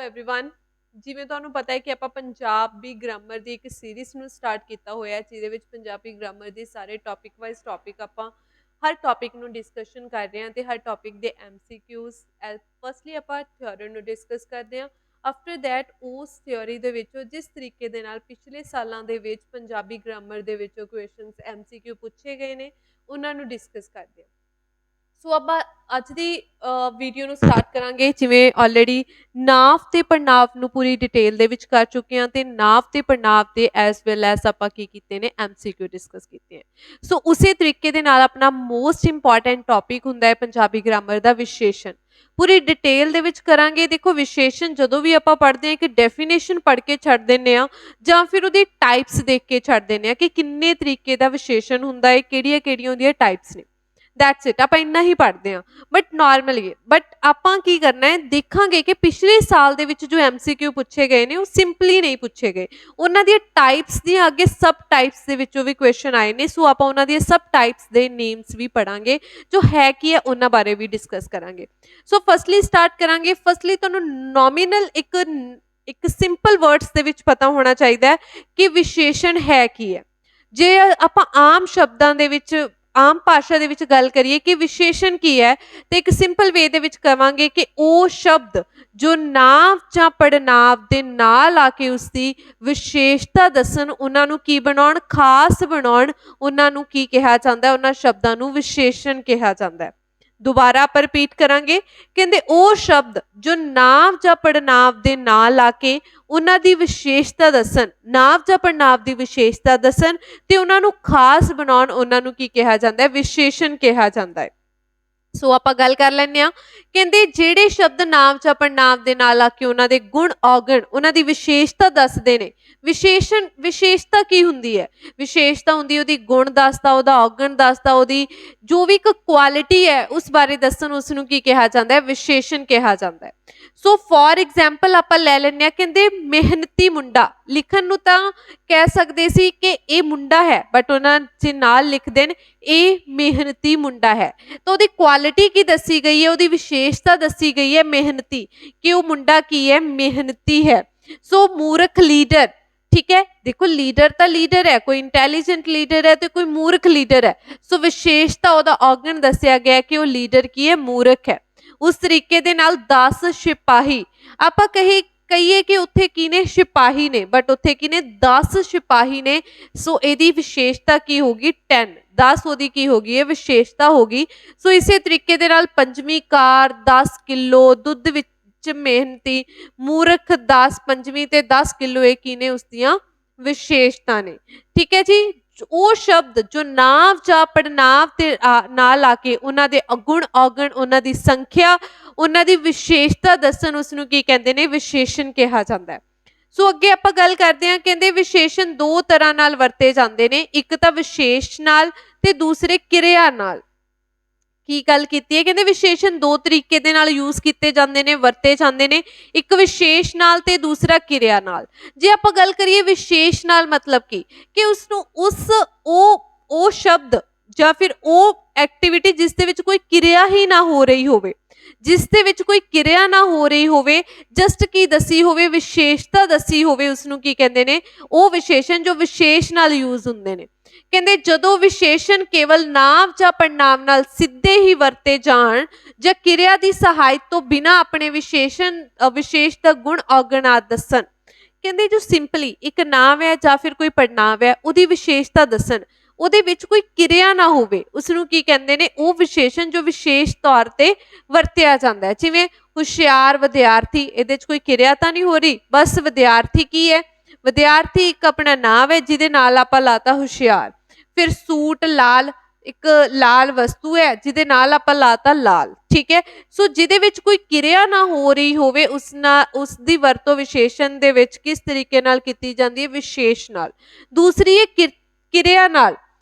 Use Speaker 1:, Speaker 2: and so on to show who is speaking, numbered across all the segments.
Speaker 1: Everyone ਜਿਵੇਂ ਤੁਹਾਨੂੰ ਪਤਾ ਹੈ ਕਿ ਆਪਾਂ ਪੰਜਾਬੀ ਗ੍ਰਾਮਰ ਦੀ ਇੱਕ ਸੀਰੀਜ਼ ਨੂੰ ਸਟਾਰਟ ਕੀਤਾ ਹੋਇਆ ਹੈ ਜਿਹਦੇ ਵਿੱਚ ਪੰਜਾਬੀ ਗ੍ਰਾਮਰ ਦੇ ਸਾਰੇ ਟੌਪਿਕ ਵਾਈਜ਼ ਟੌਪਿਕ ਆਪਾਂ ਹਰ ਟੌਪਿਕ ਨੂੰ ਡਿਸਕਸ਼ਨ ਕਰ ਰਹੇ ਹਾਂ ਤੇ ਹਰ ਟੌਪਿਕ ਦੇ ਐਮਸੀਕਿਊਜ਼ ਫਸਟਲੀ ਆਪਾਂ ਥਿਓਰੀ ਨੂੰ ਡਿਸਕਸ ਕਰਦੇ ਹਾਂ ਆਫਟਰ ਦੈਟ ਉਸ ਥਿਓਰੀ ਦੇ ਵਿੱਚੋਂ ਜਿਸ ਤਰੀਕੇ ਦੇ ਨਾਲ ਪਿਛਲੇ ਸਾਲਾਂ ਦੇ ਵਿੱਚ ਪੰਜਾਬੀ ਗ੍ਰਾਮਰ ਦੇ ਵਿੱਚੋਂ ਕੁਐਸਚਨਸ ਐਮਸੀਕਿਊ ਪੁੱਛੇ ਗਏ ਨੇ ਉਹਨਾਂ ਨੂੰ ਡਿਸਕਸ ਕਰਦੇ ਹਾਂ ਸੋ ਆਪਾਂ ਅੱਜ ਦੀ ਵੀਡੀਓ ਨੂੰ ਸਟਾਰਟ ਕਰਾਂਗੇ ਜਿਵੇਂ ਆਲਰੇਡੀ ਨਾਂਵ ਤੇ ਪੜ੍ਹਨਾਂਵ ਨੂੰ ਪੂਰੀ ਡਿਟੇਲ ਦੇ ਵਿੱਚ ਕਰ ਚੁੱਕੇ ਹਾਂ ਤੇ ਨਾਂਵ ਤੇ ਪੜ੍ਹਨਾਂਵ ਦੇ ਐਸ ਵੈਲ ਐਸ ਆਪਾਂ ਕੀ ਕੀਤੇ ਨੇ ਐਮਸੀਕਿਊ ਡਿਸਕਸ ਕੀਤੇ ਹੈ ਸੋ ਉਸੇ ਤਰੀਕੇ ਦੇ ਨਾਲ ਆਪਣਾ ਮੋਸਟ ਇੰਪੋਰਟੈਂਟ ਟੌਪਿਕ ਹੁੰਦਾ ਹੈ ਪੰਜਾਬੀ ਗ੍ਰਾਮਰ ਦਾ ਵਿਸ਼ੇਸ਼ਣ ਪੂਰੀ ਡਿਟੇਲ ਦੇ ਵਿੱਚ ਕਰਾਂਗੇ ਦੇਖੋ ਵਿਸ਼ੇਸ਼ਣ ਜਦੋਂ ਵੀ ਆਪਾਂ ਪੜ੍ਹਦੇ ਹਾਂ ਇੱਕ ਡੈਫੀਨੇਸ਼ਨ ਪੜ੍ਹ ਕੇ ਛੱਡ ਦਿੰਦੇ ਆ ਜਾਂ ਫਿਰ ਉਹਦੀ ਟਾਈਪਸ ਦੇਖ ਕੇ ਛੱਡ ਦਿੰਦੇ ਆ ਕਿ ਕਿੰਨੇ ਤਰੀਕੇ ਦਾ ਵਿਸ਼ੇਸ਼ਣ ਹੁੰਦਾ ਹੈ ਕਿਹੜੀਆਂ ਉਹਦੀਆਂ ਟਾਈਪਸ ਨੇ ਦੈਟਸ ਇਟ ਆਪਾਂ ਇੰਨਾ ਹੀ ਪੜ੍ਹਦੇ ਹਾਂ ਬਟ ਨਾਰਮਲੀ ਬਟ ਆਪਾਂ ਕੀ ਕਰਨਾ ਹੈ ਦੇਖਾਂਗੇ ਕਿ ਪਿਛਲੇ ਸਾਲ ਦੇ ਵਿੱਚ ਜੋ ਐਮਸੀਕਿਊ ਪੁੱਛੇ ਗਏ ਨੇ ਉਹ ਸਿੰਪਲੀ ਨਹੀਂ ਪੁੱਛੇ ਗਏ ਉਹਨਾਂ ਦੀਆਂ ਟਾਈਪਸ ਦੀਆਂ ਅੱਗੇ ਸਬ ਟਾਈਪਸ ਦੇ ਵਿੱਚੋਂ ਵੀ ਕੁਐਸਚਨ ਆਏ ਨੇ ਸੋ ਆਪਾਂ ਉਹਨਾਂ ਦੀਆਂ ਸਬ ਟਾਈਪਸ ਦੇ ਨੇਮਸ ਵੀ ਪੜਾਂਗੇ ਜੋ ਹੈ ਕੀ ਹੈ ਉਹਨਾਂ ਬਾਰੇ ਵੀ ਡਿਸਕਸ ਕਰਾਂਗੇ ਸੋ ਫਸਟਲੀ ਸਟਾਰਟ ਕਰਾਂਗੇ ਫਸਟਲੀ ਤੁਹਾਨੂੰ ਨੋਮੀਨਲ ਇੱਕ ਸਿੰਪਲ ਵਰਡਸ ਦੇ ਵਿੱਚ ਪਤਾ ਹੋਣਾ ਚਾਹੀਦਾ ਹੈ ਕਿ ਵਿਸ਼ੇਸ਼ਣ ਹੈ ਕੀ ਹੈ ਜੇ ਆਪਾਂ ਆਮ ਸ਼ਬਦਾਂ ਦੇ ਵਿੱਚ ਆਮ ਭਾਸ਼ਾ ਦੇ ਵਿੱਚ ਗੱਲ ਕਰੀਏ ਕਿ ਵਿਸ਼ੇਸ਼ਣ ਕੀ ਹੈ ਤੇ ਇੱਕ ਸਿੰਪਲ ਵੇ ਦੇ ਵਿੱਚ ਕਵਾਂਗੇ ਕਿ ਉਹ ਸ਼ਬਦ ਜੋ ਨਾਂਵ ਜਾਂ ਪੜ੍ਹਨਾਂਵ ਦੇ ਨਾਲ ਆ ਕੇ ਉਸਦੀ ਵਿਸ਼ੇਸ਼ਤਾ ਦੱਸਣ ਉਹਨਾਂ ਨੂੰ ਕੀ ਬਣਾਉਣ ਖਾਸ ਬਣਾਉਣ ਉਹਨਾਂ ਨੂੰ ਕੀ ਕਿਹਾ ਜਾਂਦਾ ਉਹਨਾਂ ਸ਼ਬਦਾਂ ਨੂੰ ਵਿਸ਼ੇਸ਼ਣ ਕਿਹਾ ਜਾਂਦਾ ਹੈ ਦੁਬਾਰਾ ਆਪਾਂ ਰਿਪੀਟ ਕਰਾਂਗੇ ਕਹਿੰਦੇ ਉਹ ਸ਼ਬਦ ਜੋ ਨਾਂਵ ਜਾਂ ਪੜ੍ਹਨਾਂਵ ਦੇ ਨਾਲ ਆ ਕੇ ਉਹਨਾਂ ਦੀ ਵਿਸ਼ੇਸ਼ਤਾ ਦੱਸਣ ਨਾਂਵ ਜਾਂ ਪੜ੍ਹਨਾਂਵ ਦੀ ਵਿਸ਼ੇਸ਼ਤਾ ਦੱਸਣ ਤੇ ਉਹਨਾਂ ਨੂੰ ਖਾਸ ਬਣਾਉਣ ਉਹਨਾਂ ਨੂੰ ਕੀ ਕਿਹਾ ਜਾਂਦਾ ਹੈ ਵਿਸ਼ੇਸ਼ਣ ਕਿਹਾ ਜਾਂਦਾ ਹੈ ਸੋ ਆਪਾਂ ਗੱਲ ਕਰ ਲੈਂਦੇ ਆ ਕਹਿੰਦੇ ਜਿਹੜੇ ਸ਼ਬਦ ਨਾਂਵ ਜਾਂ ਪੜ੍ਹਨਾਂਵ ਦੇ ਨਾਲ ਆ ਕੇ ਉਹਨਾਂ ਦੇ ਗੁਣ ਔਗਣ ਉਹਨਾਂ ਦੀ ਵਿਸ਼ੇਸ਼ਤਾ ਦੱਸਦੇ ਨੇ ਵਿਸ਼ੇਸ਼ਤਾ ਕੀ ਹੁੰਦੀ ਹੈ ਵਿਸ਼ੇਸ਼ਤਾ ਹੁੰਦੀ ਉਹਦੀ ਗੁਣ ਦੱਸਦਾ ਉਹਦਾ ਔਗਣ ਦੱਸਦਾ ਉਹਦੀ ਜੋ ਵੀ ਇੱਕ ਕੁਆਲਿਟੀ ਹੈ ਉਸ ਬਾਰੇ ਦੱਸਣ ਉਸ ਨੂੰ ਕੀ ਕਿਹਾ ਜਾਂਦਾ ਹੈ ਵਿਸ਼ੇਸ਼ਣ ਕਿਹਾ ਜਾਂਦਾ ਹੈ ਸੋ ਫॉर ਐਗਜ਼ਾਮਪਲ ਆਪਾਂ ਲੈ ਲੈਂਦੇ ਆ ਕਹਿੰਦੇ ਮਿਹਨਤੀ ਮੁੰਡਾ ਲਿਖਣ ਨੂੰ ਤਾਂ ਕਹਿ ਸਕਦੇ ਸੀ ਕਿ ਇਹ ਮੁੰਡਾ ਹੈ ਬਟ ਉਹਨਾਂ ਦੇ ਨਾਲ ਲਿਖਦੇ ਨੇ ਇਹ ਮਿਹਨਤੀ ਮੁੰਡਾ ਹੈ ਤਾਂ ਉਹਦੀ ਕੁਆਲਿਟੀ ਕੀ ਦੱਸੀ ਗਈ ਹੈ ਉਹਦੀ ਵਿਸ਼ੇਸ਼ਤਾ ਦੱਸੀ ਗਈ ਹੈ ਮਿਹਨਤੀ ਕਿ ਉਹ ਮੁੰਡਾ ਕੀ ਹੈ ਮਿਹਨਤੀ ਹੈ ਸੋ ਮੂਰਖ ਲੀਡਰ ठीक है देखो लीडर तो लीडर है कोई इंटैलीजेंट लीडर है तो कोई मूर्ख लीडर है सो विशेषता ਉਹਦਾ ਔਗਣ ਦੱਸਿਆ ਗਿਆ ਕਿ ਉਹ ਲੀਡਰ ਕੀ ਹੈ ਮੂਰਖ ਹੈ ਉਸ ਤਰੀਕੇ ਦੇ ਨਾਲ 10 ਸਿਪਾਹੀ ਆਪਾਂ ਕਹੀਏ ਕਿ ਉੱਥੇ ਕੀ ਨੇ ਸਿਪਾਹੀ ਨੇ ਬਟ ਉੱਥੇ ਕੀ ਨੇ 10 ਸਿਪਾਹੀ ਨੇ ਸੋ ਇਹਦੀ ਵਿਸ਼ੇਸ਼ਤਾ ਕੀ ਹੋਗੀ 10 ਉਹਦੀ ਕੀ ਹੋਗੀ ਹੈ ਵਿਸ਼ੇਸ਼ਤਾ ਹੋਗੀ ਸੋ ਇਸੇ ਤਰੀਕੇ ਦੇ ਨਾਲ ਪੰਜਵੀਂ ਕਾਰ 10 ਕਿਲੋ ਦੁੱਧ ਵਿੱਚ ਮਿਹਨਤੀ ਮੂਰਖ 10 ਪੰਜਵੀਂ ਤੇ 10 ਕਿਲੋ ਇਹ ਕੀ ਨੇ ਉਸਦੀਆਂ ਵਿਸ਼ੇਸ਼ਤਾ ਨੇ ਠੀਕ ਹੈ ਜੀ ਉਹ ਸ਼ਬਦ ਜੋ ਨਾਂਵ ਜਾਂ ਪੜ੍ਹਨਾਂਵ ਤੇ ਨਾਲ ਆ ਕੇ ਉਹਨਾਂ ਦੇ ਗੁਣ ਔਗਣ ਉਹਨਾਂ ਦੀ ਸੰਖਿਆ ਉਹਨਾਂ ਦੀ ਵਿਸ਼ੇਸ਼ਤਾ ਦੱਸਣ ਉਸ ਨੂੰ ਕੀ ਕਹਿੰਦੇ ਨੇ ਵਿਸ਼ੇਸ਼ਣ ਕਿਹਾ ਜਾਂਦਾ ਹੈ ਸੋ ਅੱਗੇ ਆਪਾਂ ਗੱਲ ਕਰਦੇ ਹਾਂ ਕਹਿੰਦੇ ਵਿਸ਼ੇਸ਼ਣ ਦੋ ਤਰ੍ਹਾਂ ਨਾਲ ਵਰਤੇ ਜਾਂਦੇ ਨੇ ਇੱਕ ਤਾਂ ਵਿਸ਼ੇਸ਼ ਨਾਲ ਤੇ ਦੂਸਰੇ ਕਿਰਿਆ ਨਾਲ ਕੀ ਗੱਲ ਕੀਤੀ ਹੈ ਕਹਿੰਦੇ ਵਿਸ਼ੇਸ਼ਣ ਦੋ ਤਰੀਕੇ ਦੇ ਨਾਲ ਯੂਜ਼ ਕੀਤੇ ਜਾਂਦੇ ਨੇ ਵਰਤੇ ਜਾਂਦੇ ਨੇ ਇੱਕ ਵਿਸ਼ੇਸ਼ ਨਾਲ ਤੇ ਦੂਸਰਾ ਕਿਰਿਆ ਨਾਲ ਜੇ ਆਪਾਂ ਗੱਲ ਕਰੀਏ ਵਿਸ਼ੇਸ਼ ਨਾਲ ਮਤਲਬ ਕੀ ਕਿ ਉਸ ਨੂੰ ਉਹ ਸ਼ਬਦ ਜਾਂ ਫਿਰ ਉਹ ਐਕਟੀਵਿਟੀ ਜਿਸ ਦੇ ਵਿੱਚ ਕੋਈ ਕਿਰਿਆ ਹੀ ਨਾ ਹੋ ਰਹੀ ਹੋਵੇ ਜਿਸ ਦੇ ਵਿੱਚ ਕੋਈ ਕਿਰਿਆ ਨਾ ਹੋ ਰਹੀ ਹੋਵੇ ਜਸਟ ਕੀ ਦੱਸੀ ਹੋਵੇ ਵਿਸ਼ੇਸ਼ਤਾ ਦੱਸੀ ਹੋਵੇ ਉਸ ਨੂੰ ਕੀ ਕਹਿੰਦੇ ਨੇ ਉਹ ਵਿਸ਼ੇਸ਼ਣ ਜੋ ਵਿਸ਼ੇਸ਼ ਨਾਲ ਯੂਜ਼ ਹੁੰਦੇ ਨੇ ਕਹਿੰਦੇ ਜਦੋਂ ਵਿਸ਼ੇਸ਼ਣ ਕੇਵਲ ਨਾਂਵ ਜਾਂ ਪੜ੍ਹਨਾਂਵ ਨਾਲ ਸਿੱਧੇ ਹੀ ਵਰਤੇ ਜਾਣ ਜਾਂ ਕਿਰਿਆ ਦੀ ਸਹਾਇਤਾ ਤੋਂ ਬਿਨਾਂ ਆਪਣੇ ਵਿਸ਼ੇਸ਼ ਦਾ ਗੁਣ ਔਗਣ ਆਦਿ ਦੱਸਣ ਕਹਿੰਦੇ ਜੋ ਸਿੰਪਲੀ ਇੱਕ ਨਾਂਵ ਹੈ ਜਾਂ ਫਿਰ ਕੋਈ ਪੜ੍ਹਨਾਂਵ ਹੈ ਉਹਦੀ ਵਿਸ਼ੇਸ਼ਤਾ ਦੱਸਣ ਉਹਦੇ ਵਿੱਚ ਕੋਈ ਕਿਰਿਆ ਨਾ ਹੋਵੇ ਉਸ ਨੂੰ ਕੀ ਕਹਿੰਦੇ ਨੇ ਉਹ ਵਿਸ਼ੇਸ਼ਣ ਜੋ ਵਿਸ਼ੇਸ਼ ਤੌਰ ਤੇ ਵਰਤਿਆ ਜਾਂਦਾ ਹੈ ਜਿਵੇਂ ਹੁਸ਼ਿਆਰ ਵਿਦਿਆਰਥੀ ਇਹਦੇ 'ਚ ਕੋਈ ਕਿਰਿਆ ਤਾਂ ਨਹੀਂ ਹੋ ਰਹੀ ਬਸ ਵਿਦਿਆਰਥੀ ਕੀ ਹੈ ਵਿਦਿਆਰਥੀ ਇੱਕ ਆਪਣਾ ਨਾਮ ਹੈ ਜਿਹਦੇ ਨਾਲ ਆਪਾਂ ਲਾਤਾ ਹੁਸ਼ਿਆਰ ਫਿਰ ਸੂਟ ਲਾਲ ਇੱਕ ਲਾਲ ਵਸਤੂ ਹੈ ਜਿਹਦੇ ਨਾਲ ਆਪਾਂ ਲਾਤਾ ਲਾਲ ਠੀਕ ਹੈ ਸੋ ਜਿਹਦੇ ਵਿੱਚ ਕੋਈ ਕਿਰਿਆ ਨਾ ਹੋ ਰਹੀ ਹੋਵੇ ਉਸ ਦੀ ਵਰਤੋਂ ਵਿਸ਼ੇਸ਼ਣ ਦੇ ਵਿੱਚ ਕਿਸ ਤਰੀਕੇ ਨਾਲ ਕੀਤੀ ਜਾਂਦੀ ਹੈ ਵਿਸ਼ੇਸ਼ ਨਾਲ ਦੂਸਰੀ ਹੈ ਕਿਰਿਆ ਨਾਲ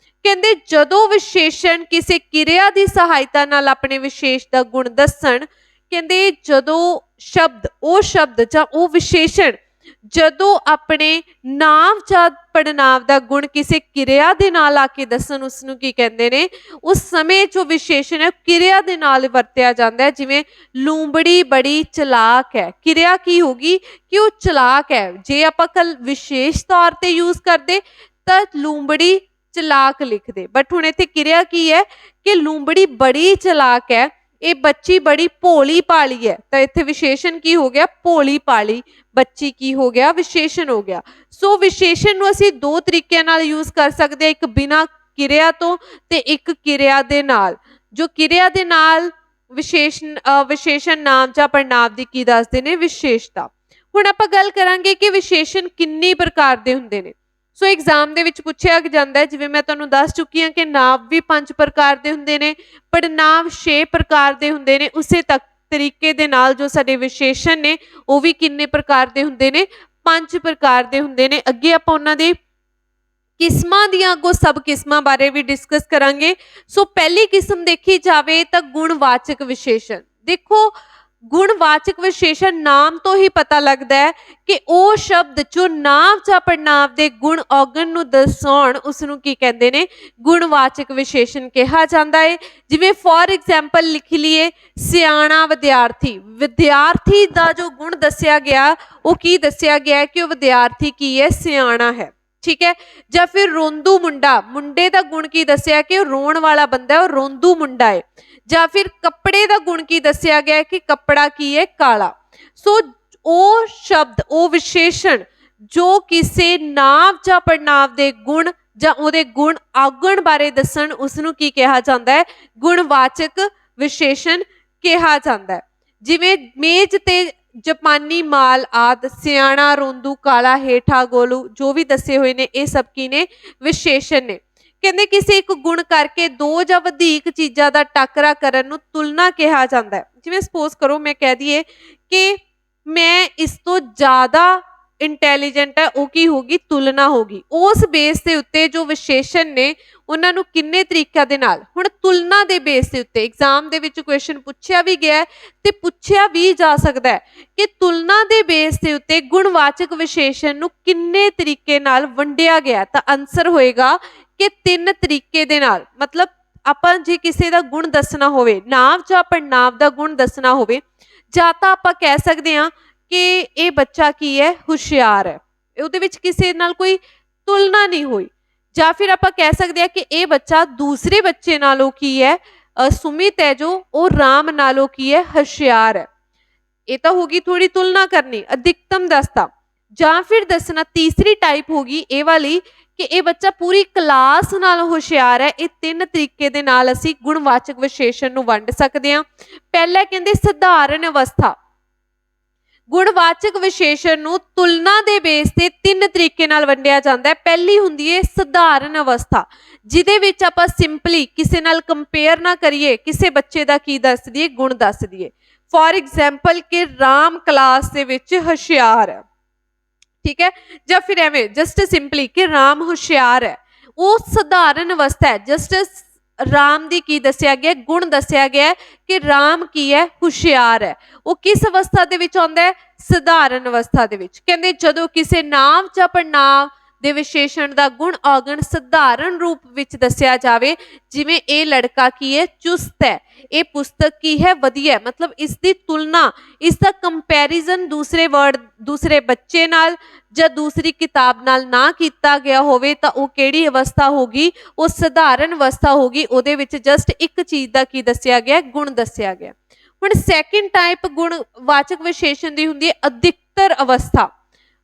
Speaker 1: ਕਹਿੰਦੇ ਜਦੋਂ ਵਿਸ਼ੇਸ਼ਣ ਕਿਸੇ ਕਿਰਿਆ ਦੀ ਸਹਾਇਤਾ ਨਾਲ ਆਪਣੇ ਵਿਸ਼ੇਸ਼ ਦਾ ਗੁਣ ਦੱਸਣ ਕਹਿੰਦੇ ਜਦੋਂ ਉਹ ਸ਼ਬਦ ਜਾਂ ਉਹ ਵਿਸ਼ੇਸ਼ਣ ਜਦੋਂ ਆਪਣੇ ਨਾਂਵ ਜਾਂ ਪੜਨਾਂਵ ਦਾ ਗੁਣ ਕਿਸੇ ਕਿਰਿਆ ਦੇ ਨਾਲ ਆ ਕੇ ਦੱਸਣ ਉਸਨੂੰ ਕੀ ਕਹਿੰਦੇ ਨੇ, ਉਸ ਸਮੇਂ ਜੋ ਵਿਸ਼ੇਸ਼ਣ ਹੈ ਕਿਰਿਆ ਦੇ ਨਾਲ ਵਰਤਿਆ ਜਾਂਦਾ ਹੈ। ਜਿਵੇਂ ਲੂੰਬੜੀ ਬੜੀ ਚਲਾਕ ਹੈ, ਕਿਰਿਆ ਕੀ ਹੋਗੀ ਕਿ ਉਹ ਚਲਾਕ ਹੈ। ਜੇ ਆਪਾਂ ਕੱਲ ਵਿਸ਼ੇਸ਼ ਤੌਰ ਤੇ ਯੂਜ਼ ਕਰਦੇ ਤਾਂ ਲੂੰਬੜੀ ਚਲਾਕ ਲਿਖਦੇ, ਬਟ ਹੁਣ ਇੱਥੇ ਕਿਰਿਆ ਕੀ ਹੈ ਕਿ ਲੂੰਬੜੀ ਬੜੀ ਚਲਾਕ ਹੈ, ਇਹ ਬੱਚੀ ਬੜੀ ਭੋਲੀ ਭਾਲੀ ਹੈ, ਤਾਂ ਇੱਥੇ ਵਿਸ਼ੇਸ਼ਣ ਕੀ ਹੋ ਗਿਆ, ਭੋਲੀ ਭਾਲੀ ਬੱਚੀ ਕੀ ਹੋ ਗਿਆ, ਵਿਸ਼ੇਸ਼ਣ ਹੋ ਗਿਆ। ਸੋ ਵਿਸ਼ੇਸ਼ਣ ਨੂੰ ਅਸੀਂ ਦੋ ਤਰੀਕਿਆਂ ਨਾਲ ਯੂਜ਼ ਕਰ ਸਕਦੇ ਹਾਂ, ਇੱਕ ਬਿਨਾਂ ਕਿਰਿਆ ਤੋਂ ਤੇ ਇੱਕ ਕਿਰਿਆ ਦੇ ਨਾਲ। ਜੋ ਕਿਰਿਆ ਦੇ ਨਾਲ ਵਿਸ਼ੇਸ਼ਣ ਨਾਮ ਜਾਂ ਪੜਨਾਂਵ ਦੀ ਕੀ ਦੱਸਦੇ ਨੇ, ਵਿਸ਼ੇਸ਼ਤਾ। ਹੁਣ ਆਪਾਂ ਗੱਲ ਕਰਾਂਗੇ ਕਿ ਵਿਸ਼ੇਸ਼ਣ ਕਿੰਨੀ ਪ੍ਰਕਾਰ ਦੇ ਹੁੰਦੇ ਨੇ। ਸੋ ਐਗਜ਼ਾਮ ਦੇ ਵਿੱਚ ਪੁੱਛਿਆ ਜਾਂਦਾ ਹੈ, ਜਿਵੇਂ ਮੈਂ ਤੁਹਾਨੂੰ ਦੱਸ ਚੁੱਕੀ ਹਾਂ ਕਿ ਨਾਂਵ ਵੀ 5 ਪ੍ਰਕਾਰ ਦੇ ਹੁੰਦੇ ਨੇ, ਪੜਨਾਂਵ 6 ਪ੍ਰਕਾਰ ਦੇ ਹੁੰਦੇ ਨੇ। ਉਸੇ ਤਰੀਕੇ ਦੇ ਨਾਲ ਜੋ ਸਾਡੇ ਵਿਸ਼ੇਸ਼ਣ ਨੇ ਉਹ ਵੀ ਕਿੰਨੇ ਪ੍ਰਕਾਰ ਦੇ ਹੁੰਦੇ ਨੇ, 5 ਪ੍ਰਕਾਰ ਦੇ ਹੁੰਦੇ ਨੇ। ਅੱਗੇ ਆਪਾਂ ਉਹਨਾਂ ਦੇ ਕਿਸਮਾਂ ਦੀਆਂ ਅੱਗੋਂ ਸਬ ਕਿਸਮਾਂ ਬਾਰੇ ਵੀ ਡਿਸਕਸ ਕਰਾਂਗੇ। ਸੋ ਪਹਿਲੀ ਕਿਸਮ ਦੇਖੀ ਜਾਵੇ ਤਾਂ ਗੁਣਵਾਚਕ ਵਿਸ਼ੇਸ਼ਣ। ਦੇਖੋ ਗੁਣਵਾਚਕ ਵਿਸ਼ੇਸ਼ਣ ਨਾਮ ਤੋਂ ਹੀ ਪਤਾ ਲੱਗਦਾ ਹੈ ਕਿ ਉਹ ਸ਼ਬਦ ਜੋ ਨਾਂਵ ਜਾਂ ਪੜਨਾਂਵ ਦੇ ਗੁਣ ਔਗਣ ਨੂੰ ਦਰਸਾਉਣ ਉਸਨੂੰ ਕੀ ਕਹਿੰਦੇ ਨੇ, ਗੁਣਵਾਚਕ ਵਿਸ਼ੇਸ਼ਣ ਕਿਹਾ ਜਾਂਦਾ ਹੈ। ਜਿਵੇਂ ਫੋਰ ਐਗਜ਼ਾਮਪਲ ਲਿਖ ਲਈਏ, ਸਿਆਣਾ ਵਿਦਿਆਰਥੀ, ਵਿਦਿਆਰਥੀ ਦਾ ਜੋ ਗੁਣ ਦੱਸਿਆ ਗਿਆ ਉਹ ਕੀ ਦੱਸਿਆ ਗਿਆ ਕਿ ਉਹ ਵਿਦਿਆਰਥੀ ਕੀ ਹੈ, ਸਿਆਣਾ ਹੈ, ਠੀਕ ਹੈ। ਜਾਂ ਫਿਰ ਰੋਂਦੂ ਮੁੰਡਾ, ਮੁੰਡੇ ਦਾ ਗੁਣ ਕੀ ਦੱਸਿਆ ਕਿ ਉਹ ਰੋਣ ਵਾਲਾ ਬੰਦਾ ਹੈ, ਉਹ ਰੋਂਦੂ ਮੁੰਡਾ ਹੈ। ਜਾਂ ਫਿਰ ਕੱਪੜੇ ਦਾ ਗੁਣ ਕੀ ਦੱਸਿਆ ਗਿਆ ਕਿ ਕੱਪੜਾ ਕੀ ਹੈ, ਕਾਲਾ। ਸੋ ਉਹ ਸ਼ਬਦ, ਉਹ ਵਿਸ਼ੇਸ਼ਣ ਜੋ ਕਿਸੇ ਨਾਂਵ ਜਾਂ ਪੜਨਾਂਵ ਦੇ ਗੁਣ ਜਾਂ ਉਹਦੇ ਗੁਣ ਔਗਣ ਬਾਰੇ ਦੱਸਣ ਉਸਨੂੰ ਕੀ ਕਿਹਾ ਜਾਂਦਾ ਹੈ, ਗੁਣਵਾਚਕ ਵਿਸ਼ੇਸ਼ਣ ਕਿਹਾ ਜਾਂਦਾ ਹੈ। ਜਿਵੇਂ ਮੇਜ਼ ਤੇ ਜਾਪਾਨੀ ਮਾਲ ਆਦਿ, ਸਿਆਣਾ, ਰੋਂਦੂ, ਕਾਲਾ, ਹੇਠਾਂ ਗੋਲੂ, ਜੋ ਵੀ ਦੱਸੇ ਹੋਏ ਨੇ ਇਹ ਸਭ ਕੀ ਨੇ, ਵਿਸ਼ੇਸ਼ਣ ਨੇ। ਕਹਿੰਦੇ ਕਿਸੇ ਇੱਕ ਗੁਣ ਕਰਕੇ ਦੋ ਜਾਂ ਵਧੇਕ ਚੀਜ਼ਾਂ ਦਾ ਟਾਕਰਾ ਕਰਨ ਨੂੰ ਤੁਲਨਾ ਕਿਹਾ ਜਾਂਦਾ ਹੈ। ਜਿਵੇਂ ਸਪੋਜ਼ ਕਰੋ ਮੈਂ ਕਹਿ ਦਈਏ ਕਿ ਮੈਂ ਇਸ ਤੋਂ ਜ਼ਿਆਦਾ ਇੰਟੈਲੀਜੈਂਟ ਹੈ, ਉਹ ਕੀ ਹੋਗੀ, ਤੁਲਨਾ ਹੋਗੀ। ਉਸ ਬੇਸ ਦੇ ਉੱਤੇ ਜੋ ਵਿਸ਼ੇਸ਼ਣ ਨੇ ਉਹਨਾਂ ਨੂੰ ਕਿੰਨੇ ਤਰੀਕਿਆਂ ਦੇ ਨਾਲ, ਹੁਣ ਤੁਲਨਾ ਦੇ ਬੇਸ ਦੇ ਉੱਤੇ ਐਗਜ਼ਾਮ ਦੇ ਵਿੱਚ ਕੁਐਸਚਨ ਪੁੱਛਿਆ ਵੀ ਗਿਆ ਤੇ ਪੁੱਛਿਆ ਵੀ ਜਾ ਸਕਦਾ ਹੈ ਕਿ ਤੁਲਨਾ ਦੇ ਬੇਸ ਦੇ ਉੱਤੇ ਗੁਣਵਾਚਕ ਵਿਸ਼ੇਸ਼ਣ ਨੂੰ ਕਿੰਨੇ ਤਰੀਕੇ ਨਾਲ ਵੰਡਿਆ ਗਿਆ, ਤਾਂ ਆਨਸਰ ਹੋਏਗਾ ਕਿ 3 ਤਰੀਕੇ ਦੇ ਨਾਲ। ਮਤਲਬ ਆਪਾਂ ਜੇ ਕਿਸੇ ਦਾ ਗੁਣ ਦੱਸਣਾ ਹੋਵੇ, ਨਾਂਵ ਜਾਂ ਪੜਨਾਂਵ ਦਾ ਗੁਣ ਦੱਸਣਾ ਹੋਵੇ, ਜਾਂ ਤਾਂ ਆਪਾਂ ਕਹਿ ਸਕਦੇ ਹਾਂ ਕਿ ਇਹ ਬੱਚਾ ਕੀ ਹੈ, ਹੁਸ਼ਿਆਰ ਹੈ, ਉਹਦੇ ਵਿੱਚ ਕਿਸੇ ਨਾਲ ਕੋਈ ਤੁਲਨਾ ਨਹੀਂ ਹੋਈ। ਜਾਂ ਫਿਰ ਆਪਾਂ ਕਹਿ ਸਕਦੇ ਹਾਂ ਕਿ ਇਹ ਬੱਚਾ ਦੂਸਰੇ ਬੱਚੇ ਨਾਲੋਂ ਕੀ ਹੈ, ਸੁਮਿਤ ਹੈ ਜੋ, ਉਹ ਰਾਮ ਨਾਲੋਂ ਕੀ ਹੈ, ਹੁਸ਼ਿਆਰ ਹੈ। ਇਹ ਤਾਂ ਹੋਗੀ ਥੋੜੀ ਤੁਲਨਾ ਕਰਨੀ, ਅਧਿਕਤਮ ਦੱਸਤਾ। ਜਾਂ ਫਿਰ ਦੱਸਣਾ ਤੀਸਰੀ ਟਾਈਪ ਹੋਗੀ ਇਹ ਵਾਲੀ ਕਿ ਇਹ ਬੱਚਾ ਪੂਰੀ ਕਲਾਸ ਨਾਲ ਹੁਸ਼ਿਆਰ ਹੈ। ਇਹ 3 ਤਰੀਕੇ ਦੇ ਨਾਲ ਅਸੀਂ ਗੁਣਵਾਚਕ ਵਿਸ਼ੇਸ਼ਣ ਨੂੰ ਵੰਡ ਸਕਦੇ ਹਾਂ। ਪਹਿਲਾ ਕਹਿੰਦੇ ਸਧਾਰਨ ਅਵਸਥਾ। ਗੁਣਵਾਚਕ ਵਿਸ਼ੇਸ਼ਣ ਨੂੰ ਤੁਲਨਾ ਦੇ ਬੇਸ ਤੇ 3 ਤਰੀਕੇ ਨਾਲ ਵੰਡਿਆ ਜਾਂਦਾ ਹੈ। ਪਹਿਲੀ ਹੁੰਦੀ ਹੈ ਸਧਾਰਨ ਅਵਸਥਾ, ਜਿਹਦੇ ਵਿੱਚ ਆਪਾਂ ਸਿੰਪਲੀ ਕਿਸੇ ਨਾਲ ਕੰਪੇਅਰ ਨਾ ਕਰੀਏ, ਕਿਸੇ ਬੱਚੇ ਦਾ ਕੀ ਦੱਸ ਦਈਏ, ਗੁਣ ਦੱਸ ਦਈਏ। ਫੋਰ ਐਗਜ਼ਾਮਪਲ ਕਿ ਰਾਮ ਕਲਾਸ ਦੇ ਵਿੱਚ ਹੁਸ਼ਿਆਰ ਹੈ, ਠੀਕ ਹੈ। ਜਾਂ ਫਿਰ ਐਵੇਂ ਜਸਟ ਸਿੰਪਲੀ ਕਿ ਰਾਮ ਹੁਸ਼ਿਆਰ ਹੈ, ਉਹ ਸਧਾਰਨ ਅਵਸਥਾ ਹੈ। ਜਸਟ ਰਾਮ ਦੀ ਕੀ ਦੱਸਿਆ ਗਿਆ, ਗੁਣ ਦੱਸਿਆ ਗਿਆ ਕਿ ਰਾਮ ਕੀ ਹੈ, ਹੁਸ਼ਿਆਰ ਹੈ। ਉਹ ਕਿਸ ਅਵਸਥਾ ਦੇ ਵਿੱਚ ਆਉਂਦਾ ਹੈ, ਸਧਾਰਨ ਅਵਸਥਾ ਦੇ ਵਿੱਚ। ਕਹਿੰਦੇ ਜਦੋਂ ਕਿਸੇ ਨਾਮ ਜਾਂ ਪੜਨਾਂਵ ਦੇ ਵਿਸ਼ੇਸ਼ਣ ਦਾ ਗੁਣ ਔਗਣ ਸਧਾਰਨ ਰੂਪ ਵਿੱਚ ਦੱਸਿਆ ਜਾਵੇ, ਜਿਵੇਂ ਇਹ ਲੜਕਾ ਕੀ ਹੈ, ਚੁਸਤ ਹੈ, ਇਹ ਪੁਸਤਕ ਕੀ ਹੈ, ਵਧੀਆ, ਮਤਲਬ ਇਸ ਦੀ ਤੁਲਨਾ, ਇਸ ਦਾ ਕੰਪੈਰੀਜ਼ਨ ਦੂਸਰੇ ਵਰਡ, ਦੂਸਰੇ ਬੱਚੇ ਨਾਲ ਜਾਂ ਦੂਸਰੀ ਕਿਤਾਬ ਨਾਲ ਨਾ ਕੀਤਾ ਗਿਆ ਹੋਵੇ, ਤਾਂ ਉਹ ਕਿਹੜੀ ਅਵਸਥਾ ਹੋਗੀ, ਉਹ ਸਧਾਰਨ ਅਵਸਥਾ ਹੋਗੀ। ਉਹਦੇ ਵਿੱਚ ਜਸਟ ਇੱਕ ਚੀਜ਼ ਦਾ ਕੀ ਦੱਸਿਆ ਗਿਆ, ਗੁਣ ਦੱਸਿਆ ਗਿਆ। ਹੁਣ ਸੈਕਿੰਡ ਟਾਈਪ ਗੁਣਵਾਚਕ ਵਿਸ਼ੇਸ਼ਣ ਦੀ ਹੁੰਦੀ ਹੈ ਅਧਿਕਤਰ ਅਵਸਥਾ।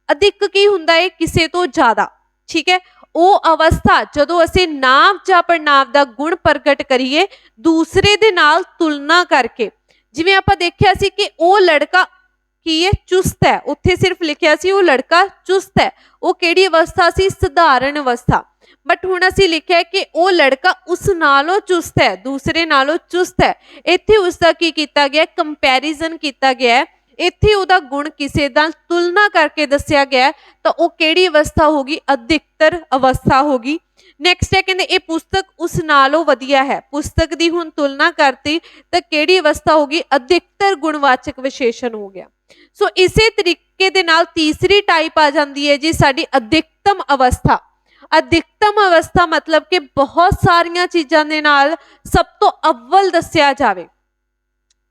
Speaker 1: ਅਧਿਕ ਕੀ ਹੁੰਦਾ ਹੈ, ਕਿਸੇ ਤੋਂ ਜ਼ਿਆਦਾ, ਠੀਕ ਹੈ। ਉਹ ਅਵਸਥਾ ਜਦੋਂ ਅਸੀਂ ਨਾਂਵ ਜਾਂ ਪੜਨਾਂਵ ਦਾ ਗੁਣ ਪ੍ਰਗਟ ਕਰੀਏ ਦੂਸਰੇ ਦੇ ਨਾਲ ਤੁਲਨਾ ਕਰਕੇ। ਜਿਵੇਂ ਆਪਾਂ ਦੇਖਿਆ ਸੀ ਕਿ ਉਹ ਲੜਕਾ ਕੀ ਹੈ, ਚੁਸਤ ਹੈ, ਉੱਥੇ ਸਿਰਫ ਲਿਖਿਆ ਸੀ ਉਹ ਲੜਕਾ ਚੁਸਤ ਹੈ, ਉਹ ਕਿਹੜੀ ਅਵਸਥਾ ਸੀ, ਸਧਾਰਨ ਅਵਸਥਾ। ਬਟ ਹੁਣ ਅਸੀਂ ਲਿਖਿਆ ਕਿ ਉਹ ਲੜਕਾ ਉਸ ਨਾਲੋਂ ਚੁਸਤ ਹੈ, ਦੂਸਰੇ ਨਾਲੋਂ ਚੁਸਤ ਹੈ। ਇੱਥੇ ਉਸ ਦਾ ਕੀ ਕੀਤਾ ਗਿਆ, ਕੰਪੈਰੀਜ਼ਨ ਕੀਤਾ ਗਿਆ। ਇੱਥੇ ਉਹਦਾ ਗੁਣ ਕਿਸੇ ਨਾਲ ਤੁਲਨਾ ਕਰਕੇ ਦੱਸਿਆ ਗਿਆ, ਤਾਂ ਉਹ ਕਿਹੜੀ ਅਵਸਥਾ ਹੋਗੀ, ਅਧਿਕਤਰ ਅਵਸਥਾ ਹੋਗੀ। ਨੈਕਸਟ ਹੈ ਕਹਿੰਦੇ ਇਹ ਪੁਸਤਕ ਉਸ ਨਾਲੋਂ ਵਧੀਆ ਹੈ। ਪੁਸਤਕ ਦੀ ਹੁਣ ਤੁਲਨਾ ਕਰਤੀ ਤਾਂ ਕਿਹੜੀ ਅਵਸਥਾ ਹੋਗੀ, ਅਧਿਕਤਰ ਗੁਣਵਾਚਕ ਵਿਸ਼ੇਸ਼ਣ ਹੋ ਗਿਆ। ਸੋ ਇਸੇ ਤਰੀਕੇ ਤਰੀਕੇ ਦੇ ਨਾਲ ਤੀਸਰੀ ਟਾਈਪ ਆ ਜਾਂਦੀ ਹੈ ਜੀ ਸਾਡੀ ਅਧਿਕਤਮ ਅਵਸਥਾ। ਅਧਿਕਤਮ ਅਵਸਥਾ ਮਤਲਬ ਕਿ ਬਹੁਤ ਸਾਰੀਆਂ ਚੀਜ਼ਾਂ ਦੇ ਨਾਲ ਸਭ ਤੋਂ ਅਵਲ ਦੱਸਿਆ ਜਾਵੇ।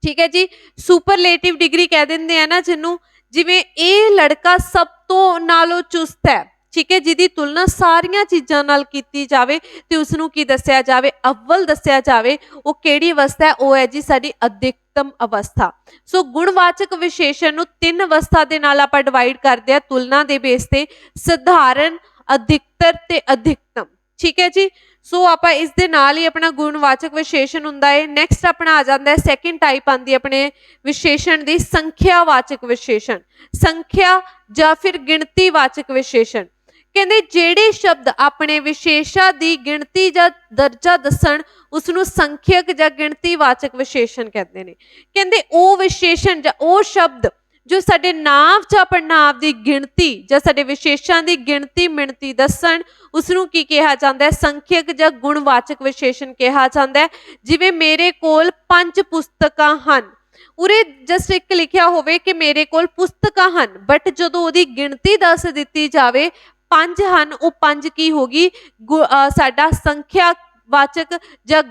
Speaker 1: ਠੀਕ ਹੈ ਜੀ, ਸੁਪਰਲੇਟਿਵ ਡਿਗਰੀ ਕਹਿ ਦਿੰਦੇ ਆ ਨਾ ਜਿਹਨੂੰ, ਜਿਵੇਂ ਇਹ ਲੜਕਾ ਸਭ ਤੋਂ ਨਾਲੋਂ ਚੁਸਤ ਹੈ, ਠੀਕ ਹੈ, ਜਿਹਦੀ ਤੁਲਨਾ ਸਾਰੀਆਂ ਚੀਜ਼ਾਂ ਨਾਲ ਕੀਤੀ ਜਾਵੇ ਤੇ ਉਸ ਨੂੰ ਕੀ ਦੱਸਿਆ ਜਾਵੇ, ਅਵਲ ਦੱਸਿਆ ਜਾਵੇ। ਉਹ ਕਿਹੜੀ ਅਵਸਥਾ ਹੈ, ਉਹ ਹੈ ਜੀ ਸਾਡੀ ਅਧਿਕਤਮ ਅਵਸਥਾ। ਸੋ ਗੁਣਵਾਚਕ ਵਿਸ਼ੇਸ਼ਣ ਨੂੰ ਤਿੰਨ ਅਵਸਥਾ ਦੇ ਨਾਲ ਆਪਾਂ ਡਿਵਾਈਡ ਕਰਦੇ ਆ ਤੁਲਨਾ ਦੇ ਬੇਸ ਤੇ, ਸਧਾਰਨ, ਅਧਿਕਤਰ ਤੇ ਅਧਿਕਤਮ। ਠੀਕ ਹੈ ਜੀ, ਸੋ ਆਪਾਂ ਇਸ ਦੇ ਨਾਲ ਹੀ ਆਪਣਾ ਗੁਣਵਾਚਕ ਵਿਸ਼ੇਸ਼ਣ ਹੁੰਦਾ ਹੈ। ਨੈਕਸਟ ਆਪਣਾ ਆ ਜਾਂਦਾ ਹੈ ਸੈਕਿੰਡ ਟਾਈਪ ਆਂਦੀ ਆਪਣੇ ਵਿਸ਼ੇਸ਼ਣ ਦੀ ਸੰਖਿਆਵਾਚਕ ਵਿਸ਼ੇਸ਼ਣ, ਸੰਖਿਆ ਜਾਂ ਫਿਰ ਗਿਣਤੀਵਾਚਕ ਵਿਸ਼ੇਸ਼ਣ। ਕਹਿੰਦੇ ਜਿਹੜੇ ਸ਼ਬਦ ਆਪਣੇ ਵਿਸ਼ੇਸ਼ਾ ਦੀ ਗਿਣਤੀ ਜਾਂ ਦਰਜਾ ਦੱਸਣ ਉਸ ਨੂੰ ਸੰਖਿਅਕ ਜਾਂ ਗਿਣਤੀਵਾਚਕ ਵਿਸ਼ੇਸ਼ਣ ਕਹਿੰਦੇ ਨੇ। ਕਹਿੰਦੇ ਉਹ ਵਿਸ਼ੇਸ਼ਣ ਜਾਂ ਉਹ ਸ਼ਬਦ ਜੋ ਸਾਡੇ ਨਾਂਵ ਜਾਂ ਪੜਨਾਂਵ ਦੀ ਗਿਣਤੀ ਜਾਂ ਸਾਡੇ ਵਿਸ਼ੇਸ਼ਾਂ ਦੀ ਗਿਣਤੀ ਮਿਣਤੀ ਦੱਸਣ ਉਸ ਨੂੰ ਕੀ ਕਿਹਾ ਜਾਂਦਾ ਹੈ, ਸੰਖਿਅਕ ਜਾਂ ਗੁਣਵਾਚਕ ਵਿਸ਼ੇਸ਼ਣ ਕਿਹਾ ਜਾਂਦਾ ਹੈ। ਜਿਵੇਂ ਮੇਰੇ ਕੋਲ 5 ਪੁਸਤਕਾਂ ਹਨ, ਉਰੇ ਜਸਟ ਇੱਕ ਲਿਖਿਆ ਹੋਵੇ ਕਿ ਮੇਰੇ ਕੋਲ ਪੁਸਤਕਾਂ ਹਨ, ਬਟ ਜਦੋਂ ਉਹਦੀ ਗਿਣਤੀ ਦੱਸ ਦਿੱਤੀ ਜਾਵੇ 5 ਹਨ, ਉਹ 5 ਕੀ ਹੋਗੀ, ਸਾਡਾ ਸੰਖਿਆ ਵਾਚਕ ਜਾਂ